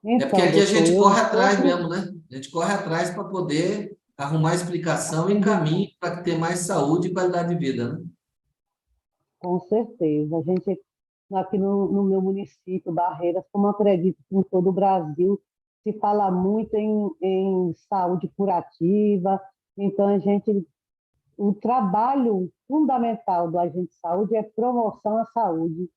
Então, porque aqui a gente doutor, corre atrás mesmo, né? A gente corre atrás para poder arrumar explicação e caminho para ter mais saúde e qualidade de vida, né? Com certeza. A gente, aqui no meu município, Barreiras, como acredito que em todo o Brasil, se fala muito em saúde curativa. Então, o trabalho fundamental do agente de saúde é promoção à saúde.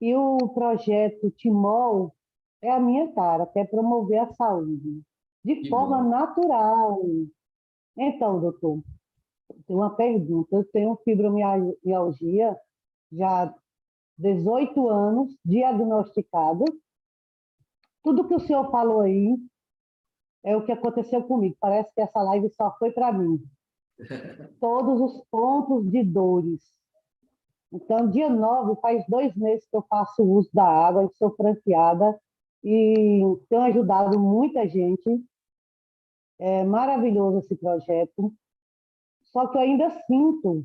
E o projeto Timol é a minha cara, que é promover a saúde de forma natural. Então, doutor, tem uma pergunta. Eu tenho fibromialgia já há 18 anos, diagnosticada. Tudo que o senhor falou aí é o que aconteceu comigo. Parece que essa live só foi para mim. Todos os pontos de dores. Então, dia 9, faz 2 meses que eu faço uso da água e sou franqueada e tenho ajudado muita gente. É maravilhoso esse projeto. Só que eu ainda sinto,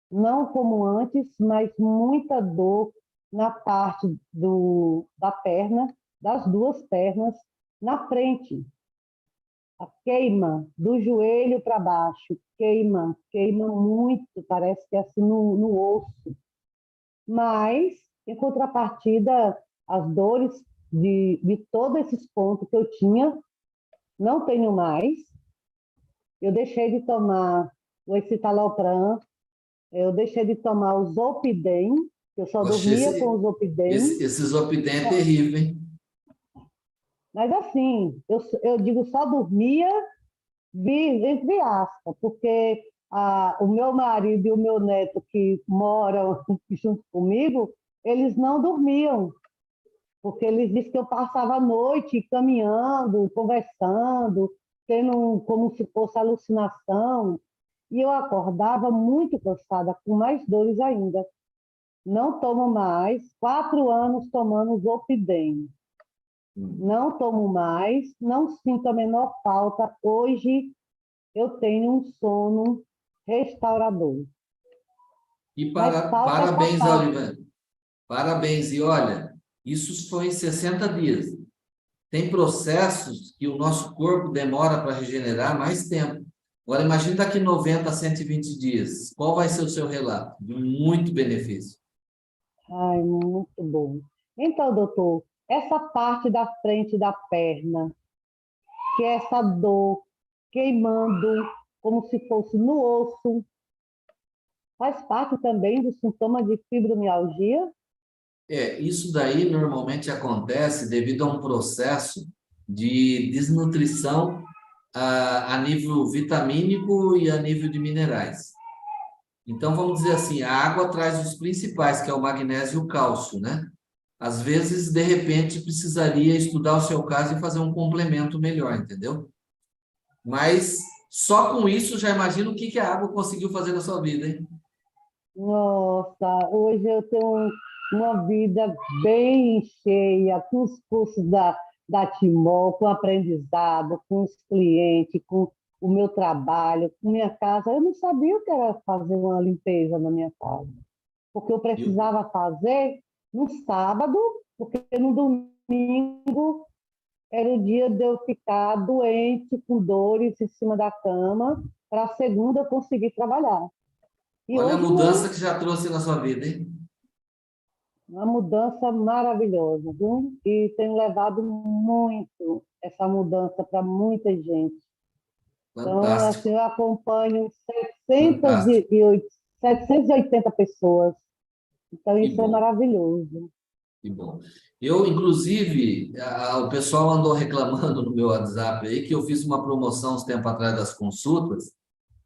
não como antes, mas muita dor na parte da perna, das 2 pernas, na frente. A queima do joelho para baixo, queima muito, parece que é assim no osso. Mas, em contrapartida, as dores de todos esses pontos que eu tinha, não tenho mais. Eu deixei de tomar o escitalopram, eu deixei de tomar o Zolpidem, eu só Poxa, dormia com o Zolpidem. esse Zolpidem é terrível, hein? Mas assim, eu digo só dormia, entre aspas, porque o meu marido e o meu neto que moram junto comigo, eles não dormiam, porque eles diziam que eu passava a noite caminhando, conversando, tendo como se fosse alucinação, e eu acordava muito cansada, com mais dores ainda. Não tomo mais, 4 anos tomando Zolpidem. Não tomo mais, não sinto a menor falta. Hoje eu tenho um sono restaurador. E Mas falta essa parabéns, parte. Aurivane. Parabéns. E olha, isso foi em 60 dias. Tem processos que o nosso corpo demora para regenerar mais tempo. Agora, imagine daqui 90 a 120 dias. Qual vai ser o seu relato? De muito benefício. Ai, muito bom. Então, doutor, essa parte da frente da perna, que é essa dor queimando, como se fosse no osso, faz parte também do sintoma de fibromialgia? Isso daí normalmente acontece devido a um processo de desnutrição a nível vitamínico e a nível de minerais. Então, vamos dizer assim, a água traz os principais, que é o magnésio e o cálcio, né? Às vezes, de repente, precisaria estudar o seu caso e fazer um complemento melhor, entendeu? Mas só com isso já imagina o que a água conseguiu fazer na sua vida, hein? Nossa, hoje eu tenho uma vida bem cheia, com os cursos da Timol, com aprendizado, com os clientes, com o meu trabalho, com minha casa. Eu não sabia o que era fazer uma limpeza na minha casa, porque eu precisava fazer no sábado, porque no domingo era o dia de eu ficar doente, com dores em cima da cama, para a segunda eu conseguir trabalhar. E Olha a hoje mudança que já trouxe na sua vida, hein? uma mudança maravilhosa, viu? E tenho levado muito essa mudança para muita gente. Então, assim, Fantástico, eu acompanho fantástico. 780 pessoas. Então, Que isso é bom. maravilhoso. Que bom. Eu, inclusive, o pessoal andou reclamando no meu WhatsApp aí que eu fiz uma promoção uns tempos atrás das consultas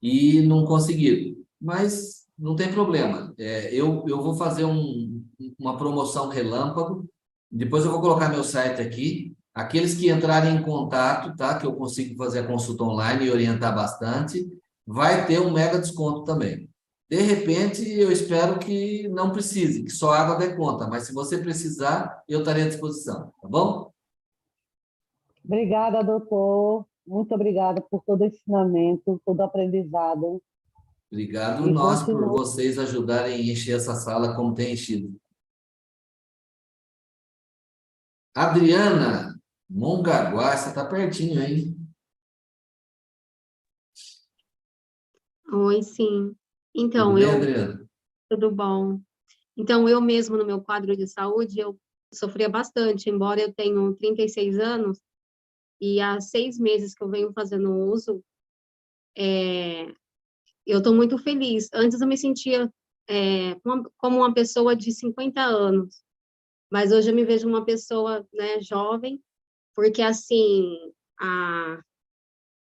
e não conseguiram. Mas não tem problema. Eu vou fazer uma promoção relâmpago. Depois eu vou colocar meu site aqui. Aqueles que entrarem em contato, tá? Que eu consigo fazer a consulta online e orientar bastante, vai ter um mega desconto também. De repente, eu espero que não precise, que só a água dê conta, mas se você precisar, eu estarei à disposição, tá bom? Obrigada, doutor. Muito obrigada por todo o ensinamento, todo o aprendizado. Obrigado E nós por continuo. vocês ajudarem a encher essa sala como tem enchido. Adriana, Mongaguá, você está pertinho, hein? Oi, sim. Tudo Então, bem, Adriana? tudo bom. Então, eu mesmo, no meu quadro de saúde, eu sofria bastante, embora eu tenha 36 anos, e há 6 meses que eu venho fazendo uso, eu estou muito feliz. Antes eu me sentia como uma pessoa de 50 anos, mas hoje eu me vejo uma pessoa, né, jovem, porque, assim,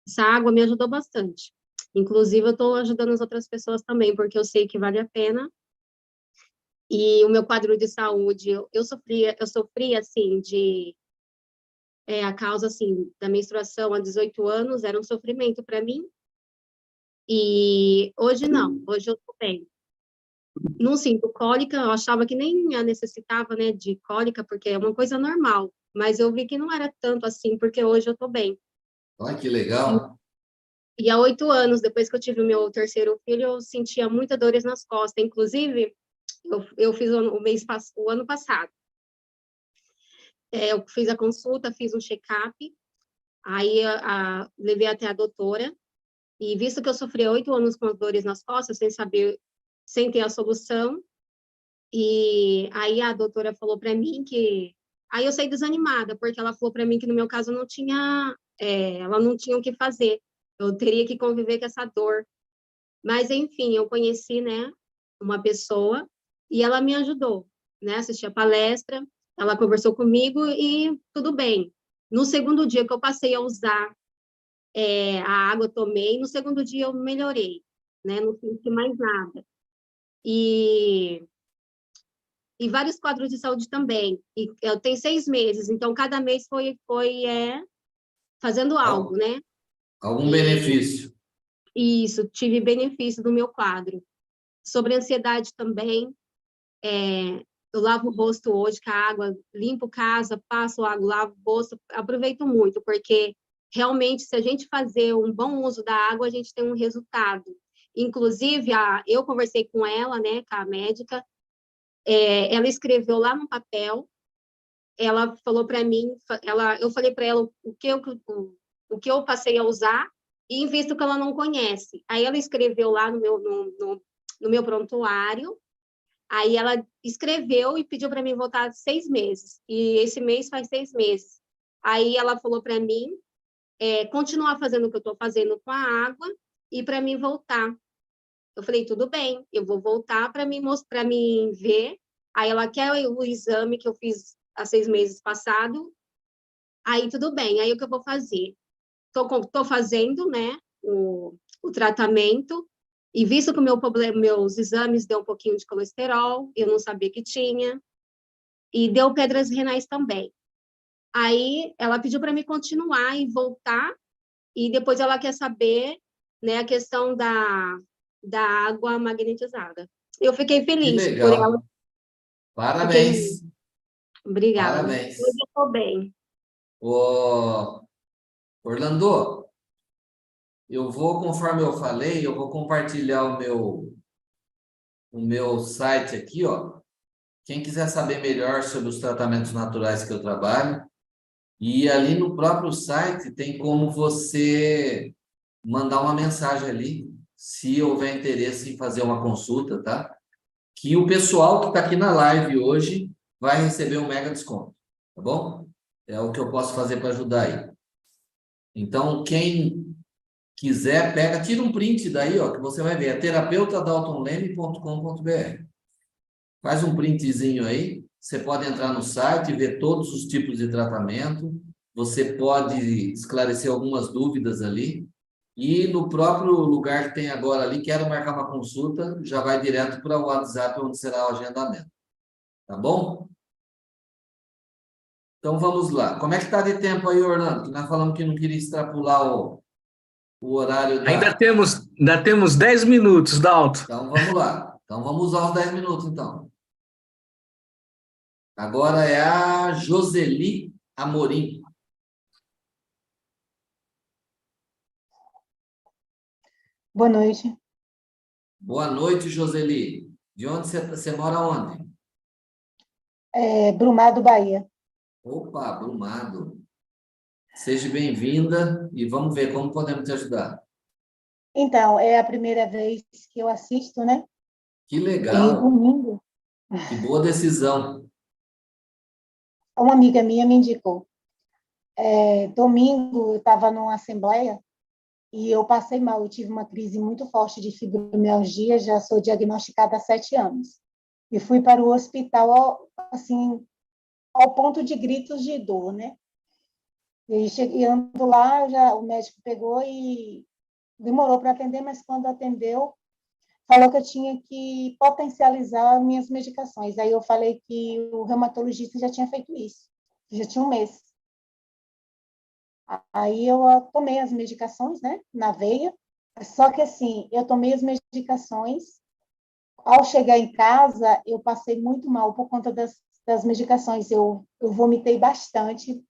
essa água me ajudou bastante. Inclusive, eu estou ajudando as outras pessoas também, porque eu sei que vale a pena. E o meu quadro de saúde, eu sofria assim, a causa, assim, da menstruação há 18 anos, era um sofrimento para mim. E hoje não, hoje eu estou bem. Não sinto cólica, eu achava que nem a necessitava, né, de cólica, porque é uma coisa normal. Mas eu vi que não era tanto assim, porque hoje eu estou bem. Olha que legal. E há 8 anos, depois que eu tive o meu terceiro filho, eu sentia muitas dores nas costas. Inclusive, eu fiz o ano passado. eu fiz a consulta, fiz um check-up, aí levei até a doutora, e visto que eu sofri 8 anos com dores nas costas, sem saber, sem ter a solução, e aí a doutora falou para mim que... Aí eu saí desanimada, porque ela falou para mim que no meu caso não tinha, ela não tinha o que fazer, eu teria que conviver com essa dor. Mas, enfim, eu conheci, né, uma pessoa, e ela me ajudou, né, assisti a palestra, ela conversou comigo e tudo bem. No segundo dia que eu passei a usar a água, eu tomei, no segundo dia eu melhorei, né, não senti mais nada. E vários quadros de saúde também. E eu tenho 6 meses, então cada mês foi fazendo algo, né? Algum benefício? Isso, tive benefício do meu quadro. Sobre ansiedade também, eu lavo o rosto hoje com a água, limpo casa, passo água, lavo o rosto, aproveito muito, porque realmente, se a gente fazer um bom uso da água, a gente tem um resultado. Inclusive, eu conversei com ela, né, com a médica, ela escreveu lá no papel, ela falou para mim, eu falei para ela o que eu passei a usar, e visto que ela não conhece. Aí ela escreveu lá no meu prontuário, aí ela escreveu e pediu para mim voltar 6 meses, e esse mês faz 6 meses. Aí ela falou para mim continuar fazendo o que eu estou fazendo com a água, e para mim voltar. Eu falei, tudo bem, eu vou voltar para mim ver. Aí ela quer o exame que eu fiz há 6 meses passado. Aí tudo bem, aí o que eu vou fazer? Estou fazendo, né, o tratamento, e visto que meus exames deu um pouquinho de colesterol, eu não sabia que tinha, e deu pedras renais também. Aí ela pediu para me continuar e voltar, e depois ela quer saber, né, a questão da água magnetizada. Eu fiquei Que feliz por ela. legal. Parabéns. Obrigada. Hoje Parabéns. eu estou bem. Ô, Orlando, conforme eu falei, eu vou compartilhar o meu site aqui, ó. Quem quiser saber melhor sobre os tratamentos naturais que eu trabalho, e ali no próprio site tem como você mandar uma mensagem ali, se houver interesse em fazer uma consulta, tá? Que o pessoal que está aqui na live hoje vai receber um mega desconto, tá bom? É o que eu posso fazer para ajudar aí. Então, quem quiser, tira um print daí, ó, que você vai ver, é terapeutadaltonleme.com.br. Faz um printzinho aí, você pode entrar no site e ver todos os tipos de tratamento, você pode esclarecer algumas dúvidas ali, e no próprio lugar que tem agora ali, quero marcar uma consulta, já vai direto para o WhatsApp, onde será o agendamento. Tá bom? Então, vamos lá. Como é que está de tempo aí, Orlando? Que nós falamos que não queria extrapolar o horário Ainda temos 10 minutos, Dalton. Então, vamos lá. Então, vamos usar os 10 minutos, então. Agora é a Joseli Amorim. Boa noite. Boa noite, Joseli. De onde você mora onde? Brumado, Bahia. Opa, Brumado. Seja bem-vinda e vamos ver como podemos te ajudar. Então, é a primeira vez que eu assisto, né? Que E legal. domingo, Que boa decisão. uma amiga minha me indicou. Domingo, eu estava numa assembleia e eu passei mal. Eu tive uma crise muito forte de fibromialgia, já sou diagnosticada há 7 anos. E fui para o hospital, assim, ao ponto de gritos de dor, né? E chegando lá, o médico pegou e demorou para atender, mas quando atendeu, falou que eu tinha que potencializar minhas medicações. Aí eu falei que o reumatologista já tinha feito isso, já tinha um mês. Aí eu tomei as medicações, né, na veia, só que assim, eu tomei as medicações, ao chegar em casa, eu passei muito mal por conta das medicações, eu vomitei bastante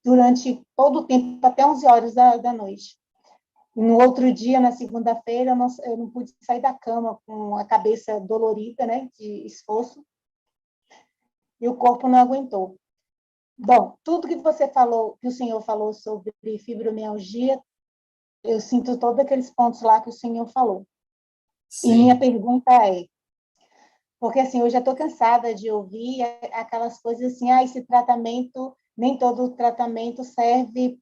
durante todo o tempo, até 11 horas da noite. No outro dia, na segunda-feira, eu não pude sair da cama com a cabeça dolorida, né, de esforço, e o corpo não aguentou. Bom, tudo que você falou, que o senhor falou sobre fibromialgia, eu sinto todos aqueles pontos lá que o senhor falou. E minha Sim. pergunta é, porque assim, eu já estou cansada de ouvir aquelas coisas assim, esse tratamento, nem todo tratamento serve,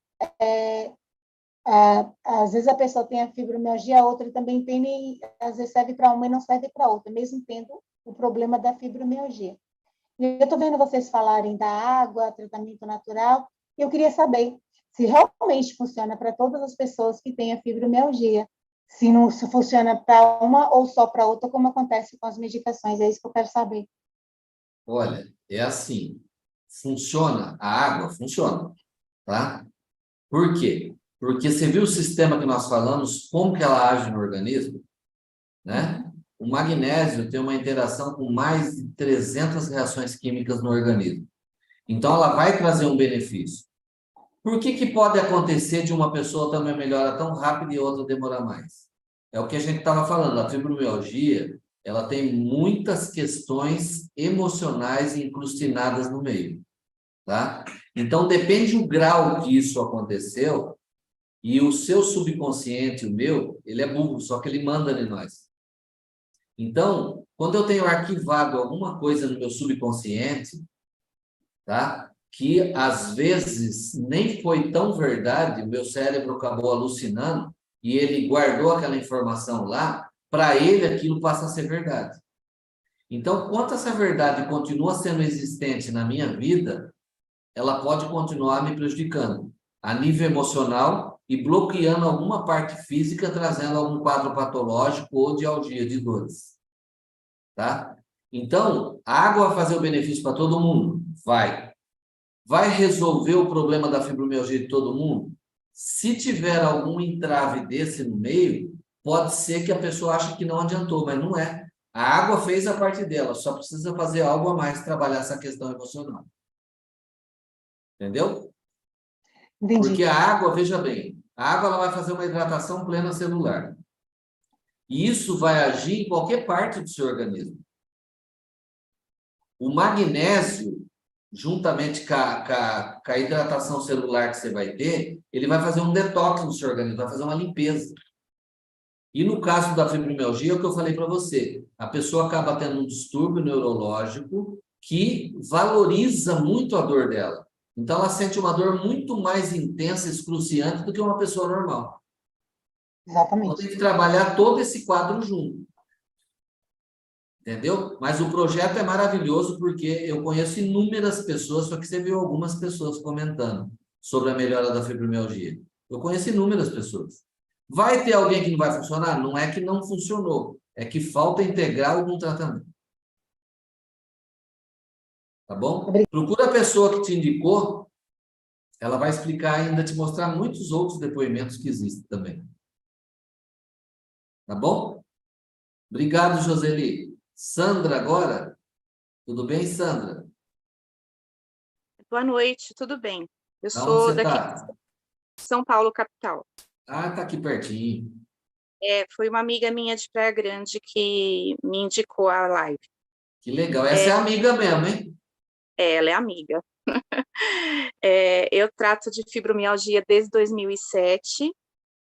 às vezes a pessoa tem a fibromialgia, a outra também tem, e às vezes serve para uma e não serve para outra, mesmo tendo o problema da fibromialgia. E eu estou vendo vocês falarem da água, tratamento natural, e eu queria saber se realmente funciona para todas as pessoas que têm a fibromialgia, se não se funciona para uma ou só para outra, como acontece com as medicações, é isso que eu quero saber. Olha, é assim, funciona, a água funciona, tá? Por quê? Porque você viu o sistema que nós falamos, como que ela age no organismo, né? O magnésio tem uma interação com mais de 300 reações químicas no organismo. Então, ela vai trazer um benefício. Por que pode acontecer de uma pessoa ter uma melhora tão rápida e outra demorar mais? É o que a gente estava falando, a fibromialgia, ela tem muitas questões emocionais incrustinadas no meio, tá? Então, depende do grau que isso aconteceu, e o seu subconsciente, o meu, ele é burro, só que ele manda em nós. Então, quando eu tenho arquivado alguma coisa no meu subconsciente, tá? Que às vezes nem foi tão verdade, o meu cérebro acabou alucinando e ele guardou aquela informação lá, para ele aquilo passa a ser verdade. Então, quanto essa verdade continua sendo existente na minha vida, ela pode continuar me prejudicando a nível emocional e bloqueando alguma parte física, trazendo algum quadro patológico ou de algia, de dores. Tá? Então, a água vai fazer o benefício para todo mundo? Vai. Vai resolver o problema da fibromialgia de todo mundo? Se tiver algum entrave desse no meio, pode ser que a pessoa ache que não adiantou, mas não é. A água fez a parte dela, só precisa fazer algo a mais, trabalhar essa questão emocional. Entendeu? Entendi. Porque a água, veja bem, a água ela vai fazer uma hidratação plena celular. E isso vai agir em qualquer parte do seu organismo. O magnésio, juntamente com a hidratação celular que você vai ter, ele vai fazer um detox no seu organismo, vai fazer uma limpeza. E no caso da fibromialgia, é o que eu falei para você, a pessoa acaba tendo um distúrbio neurológico que valoriza muito a dor dela. Então, ela sente uma dor muito mais intensa, excruciante do que uma pessoa normal. Então, Exatamente. tem que trabalhar todo esse quadro junto. Entendeu? Mas o projeto é maravilhoso porque eu conheço inúmeras pessoas, só que você viu algumas pessoas comentando sobre a melhora da fibromialgia. Eu conheço inúmeras pessoas. Vai ter alguém que não vai funcionar? Não é que não funcionou, é que falta integrar algum tratamento. Tá bom? Procura a pessoa que te indicou, ela vai explicar ainda, te mostrar muitos outros depoimentos que existem também. Tá bom? Obrigado, Joseli. Sandra agora? Tudo bem, Sandra? Boa noite, tudo bem? Eu Da onde sou você daqui está? de São Paulo, capital. Ah, tá aqui pertinho. Foi uma amiga minha de Praia Grande que me indicou a live. Que legal. Essa é amiga mesmo, hein? Ela é amiga. Eu trato de fibromialgia desde 2007.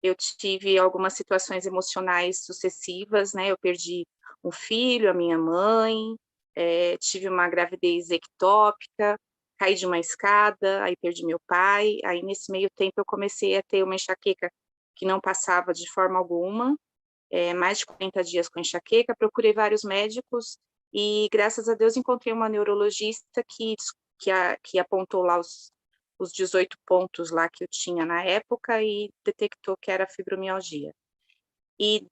Eu tive algumas situações emocionais sucessivas, né? Eu perdi um filho, a minha mãe, tive uma gravidez ectópica, caí de uma escada, aí perdi meu pai. Aí, nesse meio tempo, eu comecei a ter uma enxaqueca que não passava de forma alguma, mais de 40 dias com enxaqueca, procurei vários médicos e, graças a Deus, encontrei uma neurologista que apontou lá os 18 pontos lá que eu tinha na época e detectou que era fibromialgia. E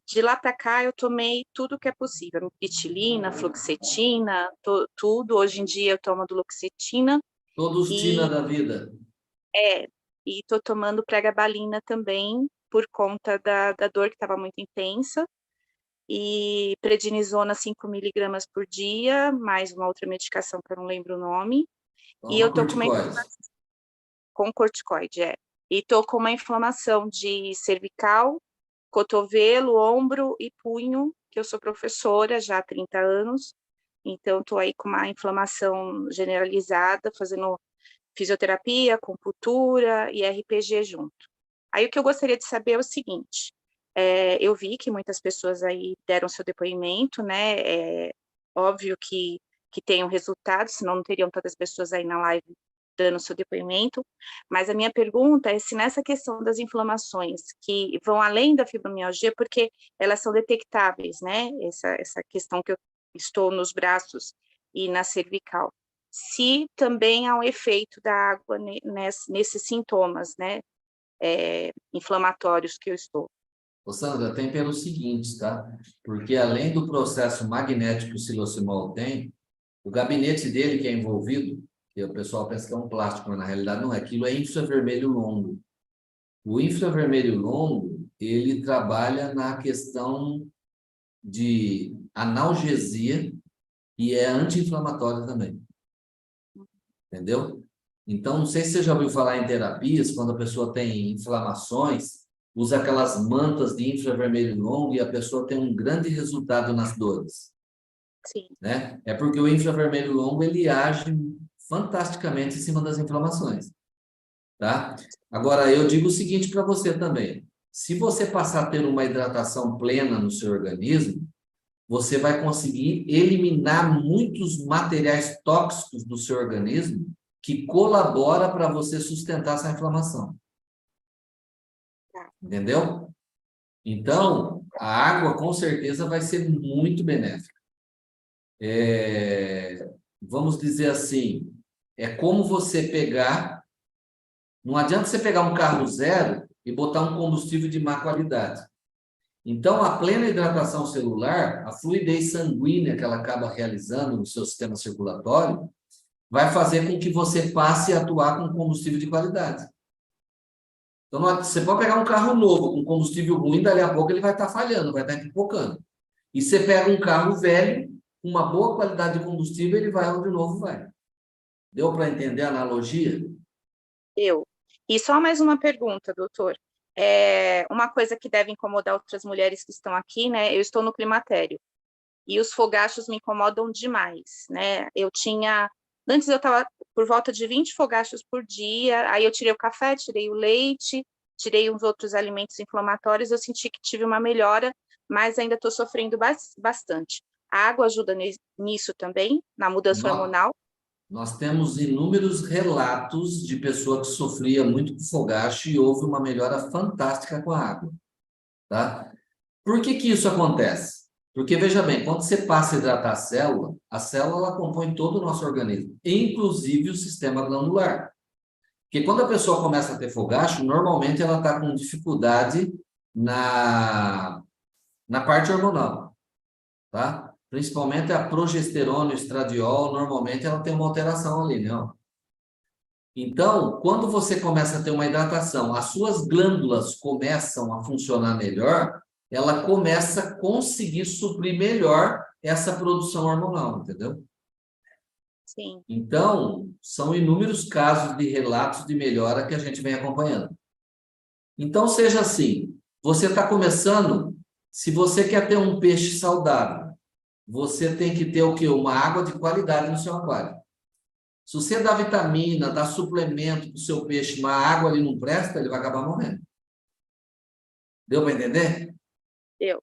de lá para cá eu tomei tudo que é possível, pitilina, fluoxetina, tudo. Hoje em dia eu tomo duloxetina. Todos tina da vida. E estou tomando pregabalina também, por conta da dor que estava muito intensa, e prednisona 5 miligramas por dia, mais uma outra medicação que eu não lembro o nome. Toma E eu estou com corticoide, E estou com uma inflamação de cervical, cotovelo, ombro e punho, que eu sou professora já há 30 anos, Então, estou aí com uma inflamação generalizada, fazendo fisioterapia, acupuntura e RPG junto. Aí, o que eu gostaria de saber é o seguinte, eu vi que muitas pessoas aí deram seu depoimento, né, óbvio que tem um resultado, senão não teriam tantas pessoas aí na live dando seu depoimento, mas a minha pergunta é se nessa questão das inflamações que vão além da fibromialgia, porque elas são detectáveis, né, essa questão que eu estou nos braços e na cervical, se também há um efeito da água nesses sintomas, né, inflamatórios que eu estou. Ô Sandra, tem pelo seguinte, tá? Porque além do processo magnético que o silosimol tem, o gabinete dele que é envolvido, que o pessoal pensa que é um plástico, mas na realidade não é, aquilo é infravermelho longo. O infravermelho longo, ele trabalha na questão de analgesia e é anti-inflamatório também. Entendeu? Então, não sei se você já ouviu falar em terapias, quando a pessoa tem inflamações, usa aquelas mantas de infravermelho longo e a pessoa tem um grande resultado nas dores. Sim. Né? É porque o infravermelho longo, ele age fantasticamente em cima das inflamações. Tá? Agora, eu digo o seguinte para você também. Se você passar a ter uma hidratação plena no seu organismo, você vai conseguir eliminar muitos materiais tóxicos do seu organismo que colabora para você sustentar essa inflamação. Entendeu? Então, a água, com certeza, vai ser muito benéfica. Vamos dizer assim, é como você pegar... Não adianta você pegar um carro zero e botar um combustível de má qualidade. Então, a plena hidratação celular, a fluidez sanguínea que ela acaba realizando no seu sistema circulatório, vai fazer com que você passe a atuar com combustível de qualidade. Então, você pode pegar um carro novo com combustível ruim, dali a pouco ele vai estar falhando, vai estar pipocando. E você pega um carro velho, com uma boa qualidade de combustível, ele vai onde o novo vai. Deu para entender a analogia? Deu. E só mais uma pergunta, doutor. Uma coisa que deve incomodar outras mulheres que estão aqui, né? Eu estou no climatério. E os fogachos me incomodam demais, né? Antes eu estava por volta de 20 fogachos por dia, aí eu tirei o café, tirei o leite, tirei uns outros alimentos inflamatórios, eu senti que tive uma melhora, mas ainda estou sofrendo bastante. A água ajuda nisso também, na mudança hormonal? Nós temos inúmeros relatos de pessoa que sofria muito com fogacho e houve uma melhora fantástica com a água. Tá? Por que isso acontece? Porque, veja bem, quando você passa a hidratar a célula ela compõe todo o nosso organismo, inclusive o sistema glandular. Porque quando a pessoa começa a ter fogacho, normalmente ela está com dificuldade na parte hormonal, tá? Principalmente a progesterona, o estradiol, normalmente ela tem uma alteração ali, né? Então, quando você começa a ter uma hidratação, as suas glândulas começam a funcionar melhor, ela começa a conseguir suprir melhor essa produção hormonal, entendeu? Sim. Então, são inúmeros casos de relatos de melhora que a gente vem acompanhando. Então, seja assim, você está começando, se você quer ter um peixe saudável, você tem que ter o quê? Uma água de qualidade no seu aquário. Se você dá vitamina, dá suplemento para o seu peixe, mas a água ali não presta, ele vai acabar morrendo. Deu para entender? Deu.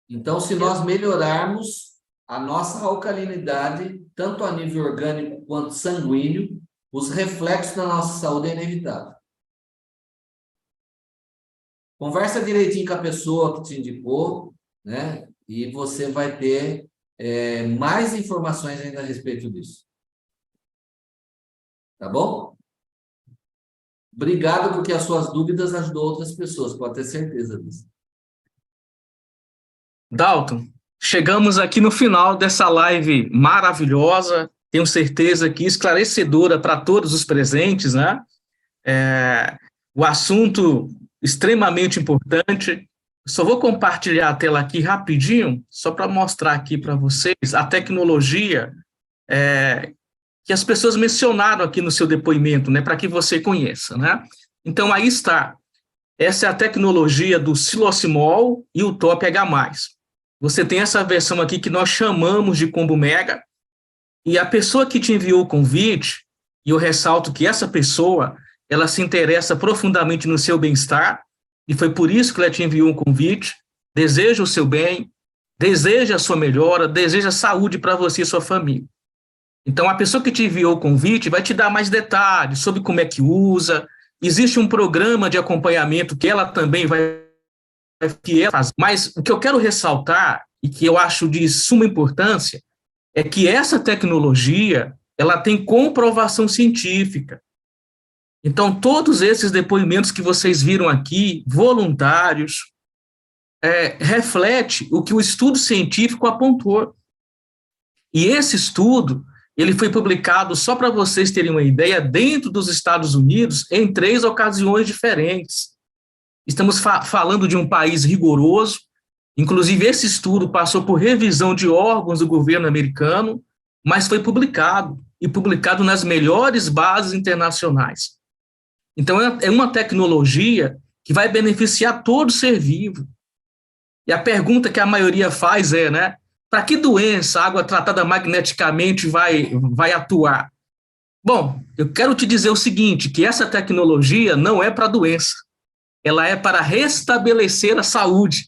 Então, se nós melhorarmos a nossa alcalinidade, tanto a nível orgânico quanto sanguíneo, os reflexos da nossa saúde é inevitável. Conversa direitinho com a pessoa que te indicou, né? E você vai ter mais informações ainda a respeito disso. Tá bom? Obrigado, porque as suas dúvidas ajudam outras pessoas, pode ter certeza disso. Dalton, chegamos aqui no final dessa live maravilhosa, tenho certeza que esclarecedora para todos os presentes, né? O assunto extremamente importante. Só vou compartilhar a tela aqui rapidinho, só para mostrar aqui para vocês a tecnologia que as pessoas mencionaram aqui no seu depoimento, né, para que você conheça, né? Então, aí está. Essa é a tecnologia do silosimol e o Top H+. Você tem essa versão aqui que nós chamamos de Combo Mega, E a pessoa que te enviou o convite, e eu ressalto que essa pessoa, ela se interessa profundamente no seu bem-estar, e foi por isso que ela te enviou um convite, deseja o seu bem, deseja a sua melhora, deseja saúde para você e sua família. Então, a pessoa que te enviou o convite vai te dar mais detalhes sobre como é que usa. Existe um programa de acompanhamento que ela também vai fazer. Mas o que eu quero ressaltar, e que eu acho de suma importância, é que essa tecnologia ela tem comprovação científica. Então, todos esses depoimentos que vocês viram aqui, voluntários, reflete o que o estudo científico apontou. E esse estudo, ele foi publicado, só para vocês terem uma ideia, dentro dos Estados Unidos, em 3 ocasiões diferentes. Estamos falando de um país rigoroso, inclusive esse estudo passou por revisão de órgãos do governo americano, mas foi publicado, e publicado nas melhores bases internacionais. Então, é uma tecnologia que vai beneficiar todo ser vivo. E a pergunta que a maioria faz é, né, para que doença a água tratada magneticamente vai atuar? Bom, eu quero te dizer o seguinte, que essa tecnologia não é para doença, ela é para restabelecer a saúde.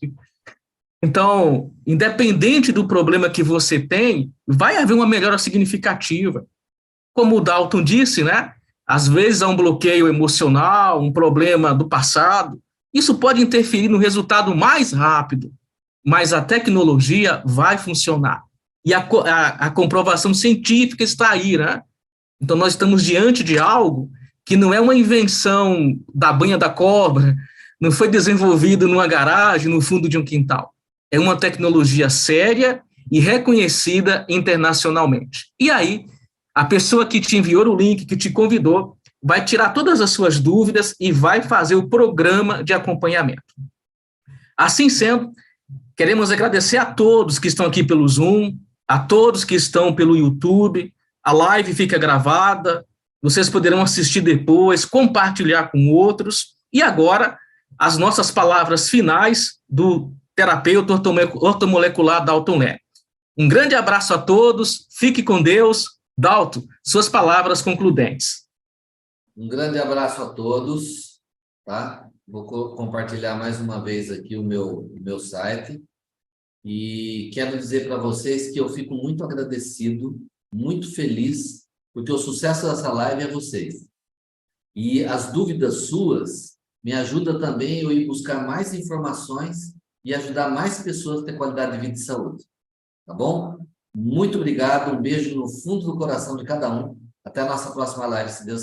Então, independente do problema que você tem, vai haver uma melhora significativa. Como o Dalton disse, né, às vezes há um bloqueio emocional, um problema do passado, isso pode interferir no resultado mais rápido, mas a tecnologia vai funcionar. E a comprovação científica está aí, né? Então, nós estamos diante de algo que não é uma invenção da banha da cobra, não foi desenvolvido numa garagem, no fundo de um quintal. É uma tecnologia séria e reconhecida internacionalmente. E aí, a pessoa que te enviou o link, que te convidou, vai tirar todas as suas dúvidas e vai fazer o programa de acompanhamento. Assim sendo, queremos agradecer a todos que estão aqui pelo Zoom, a todos que estão pelo YouTube. A live fica gravada, vocês poderão assistir depois, compartilhar com outros. E agora, as nossas palavras finais do terapeuta ortomolecular Dalton Lé. Um grande abraço a todos, fique com Deus. Dalton, suas palavras concludentes. Um grande abraço a todos, tá? Vou compartilhar mais uma vez aqui o meu site e quero dizer para vocês que eu fico muito agradecido, muito feliz, porque o sucesso dessa live é vocês. E as dúvidas suas me ajudam também eu ir buscar mais informações e ajudar mais pessoas a ter qualidade de vida e saúde. Tá bom? Muito obrigado, um beijo no fundo do coração de cada um. Até a nossa próxima live, se Deus quiser.